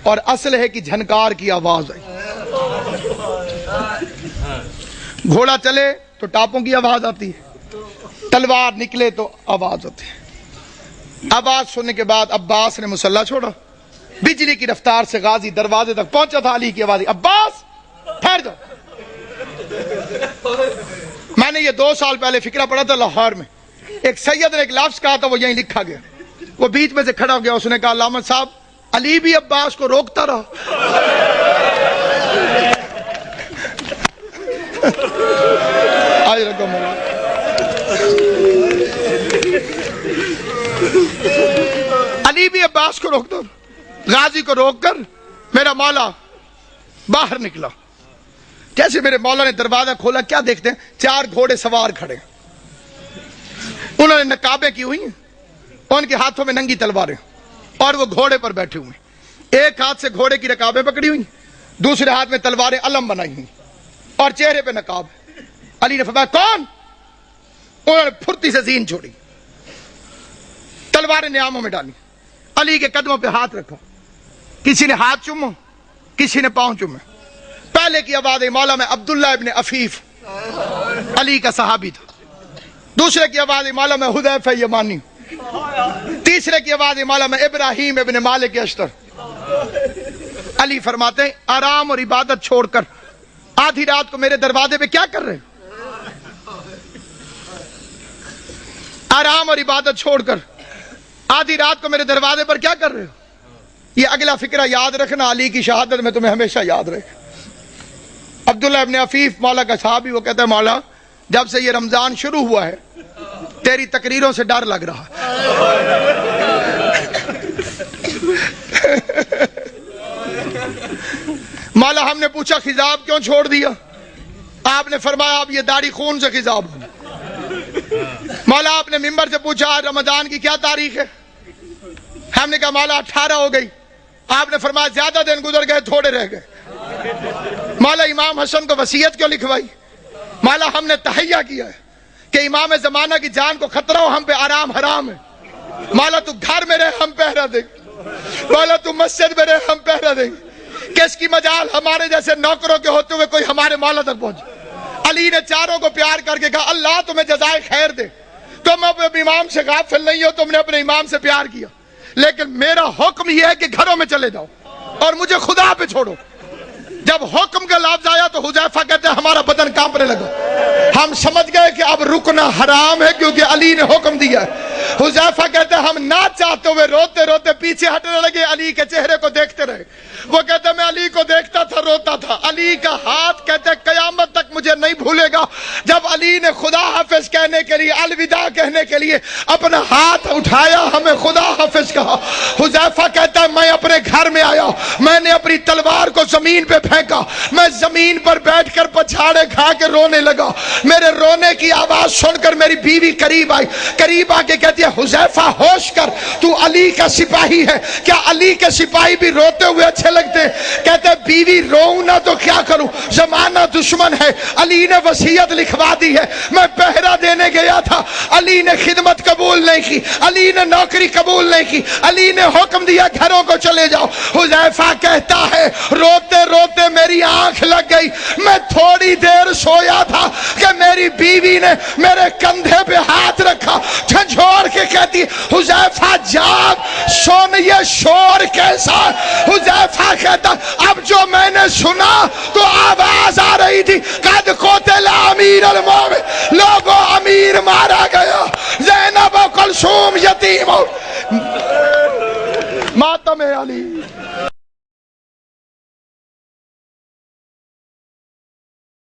اور اسلحے کی جھنکار کی آواز آئی. گھوڑا چلے تو ٹاپوں کی آواز آتی ہے، تلوار نکلے تو آواز ہوتی ہے. آواز سننے کے بعد عباس نے مسلح چھوڑا، بجلی کی رفتار سے غازی دروازے تک پہنچا تھا. علی کی آواز، عباس ٹھہر جاؤ. میں نے یہ 2 سال پہلے فکرہ پڑھا تھا لاہور میں، ایک سید نے ایک لفظ کہا تھا، وہ یہیں لکھا گیا. وہ بیچ میں سے کھڑا ہو گیا، اس نے کہا علامہ صاحب علی بھی عباس کو روکتا رہا. آج رقم علی بھی عباس کو روک دو. غازی کو روک کر میرا مولا باہر نکلا. جیسے میرے مولا نے دروازہ کھولا، کیا دیکھتے ہیں؟ 4 گھوڑے سوار کھڑے، انہوں نے نقابیں کی ہوئی ہیں، ان کے ہاتھوں میں ننگی تلواریں، اور وہ گھوڑے پر بیٹھے ہوئے. ایک ہاتھ سے گھوڑے کی رکابیں پکڑی ہوئی، دوسرے ہاتھ میں تلواریں علم بنائی ہوئی، اور چہرے پہ نقاب. علی نے فرمایا کون؟ انہوں نے پھرتی سے زین چھوڑی، تلواریں نیاموں میں ڈالی، علی کے قدموں پہ ہاتھ رکھا. کسی نے ہاتھ چومو، کسی نے پاؤں چومے. پہلے کی آواز مولا میں عبداللہ ابن عفیف علی کا صحابی تھا. دوسرے کی آواز مولا میں حذیفہ یمانی. تیسرے کی آواز مولا میں ابراہیم ابن مالک اشتر. علی فرماتے ہیں آرام اور عبادت چھوڑ کر آدھی رات کو میرے دروازے پہ کیا کر رہے ہیں؟ آرام اور عبادت چھوڑ کر آدھی رات کو میرے دروازے پر کیا کر رہے ہو؟ یہ اگلا فکرہ یاد رکھنا، علی کی شہادت میں تمہیں ہمیشہ یاد رہے. عبداللہ ابن عفیف مولا کا صحابی، وہ کہتا ہے مولا جب سے یہ رمضان شروع ہوا ہے تیری تقریروں سے ڈر لگ رہا. مولا ہم نے پوچھا خضاب کیوں چھوڑ دیا؟ آپ نے فرمایا اب یہ داڑھی خون سے خضاب ہو. مولا آپ نے ممبر سے پوچھا آج رمضان کی کیا تاریخ ہے؟ ہم نے کہا مولا 18 ہو گئی. آپ نے فرمایا زیادہ دن گزر گئے، تھوڑے رہ گئے. مولا امام حسن کو وصیت کیوں لکھوائی؟ مولا ہم نے تہیہ کیا ہے کہ امام زمانہ کی جان کو خطرہ ہو، ہم پہ آرام حرام ہے. مولا تو گھر میں رہے، ہم پہرا دیں. مولا تو مسجد میں رہے، ہم پہرا دیں. کس کی مجال ہمارے جیسے نوکروں کے ہوتے ہوئے کوئی ہمارے مولا تک پہنچے. علی نے چاروں کو پیار کر کے کہا اللہ تمہیں جزائے خیر دے، تم اپنے امام سے غافل نہیں ہو، تم نے اپنے امام سے پیار کیا، لیکن میرا حکم یہ ہے کہ گھروں میں چلے جاؤ اور مجھے خدا پہ چھوڑو. جب حکم کا لفظ آیا تو حذیفہ کہتے ہیں ہمارا بدن کانپنے لگا. ہم سمجھ گئے کہ اب رکنا حرام ہے کیونکہ علی نے حکم دیا ہے. حذیفہ کہتے ہیں ہم نہ چاہتے ہوئے روتے روتے پیچھے ہٹنے لگے، علی کے چہرے کو دیکھتے رہے. وہ کہتے ہیں میں علی کو دیکھتا تھا، روتا تھا. علی کا ہاتھ کہتے ہیں قیامت تک مجھے نہیں بھولے گا جب علی نے خدا حافظ کہنے کے لیے، الوداع کہنے کے لیے اپنا ہاتھ اٹھایا، ہمیں خدا حافظ کہا. حذیفہ کہتا ہے میں اپنے گھر میں آیا، میں نے اپنی تلوار کو زمین پہ پھینکا، میں زمین پر بیٹھ کر پچھاڑے کھا کے رونے لگا. میرے رونے کی آواز سن کر میری بیوی قریب آئی، قریب آ کے کہتی ہے حذیفہ ہوش کر، تو علی کا سپاہی ہے، کیا علی کے سپاہی بھی روتے ہوئے اچھے لگتے ہیں؟ کہتے ہیں بیوی روؤں نہ تو کیا کروں، زمانہ دشمن ہے، علی نے وصیت لکھوا دی ہے، میں پہرا دینے گیا تھا، علی نے خدمت قبول نہیں کی، علی نے نوکری قبول نہیں کی، علی نے حکم دیا گھروں کو چلے جاؤ. حذیفہ کہتا ہے روتے روتے میری آنکھ لگ گئی، میں تھوڑی دیر سویا تھا کہ میری بیوی نے میرے کندھے پہ ہاتھ رکھا، جھنجھوڑ کے کہتی حذیفہ جاگ، سن یہ شور کیسا. حذیفہ کہتا اب جو میں نے سنا تو آواز آ رہی تھی قد قتل امیر المومن، لوگوں امیر مارا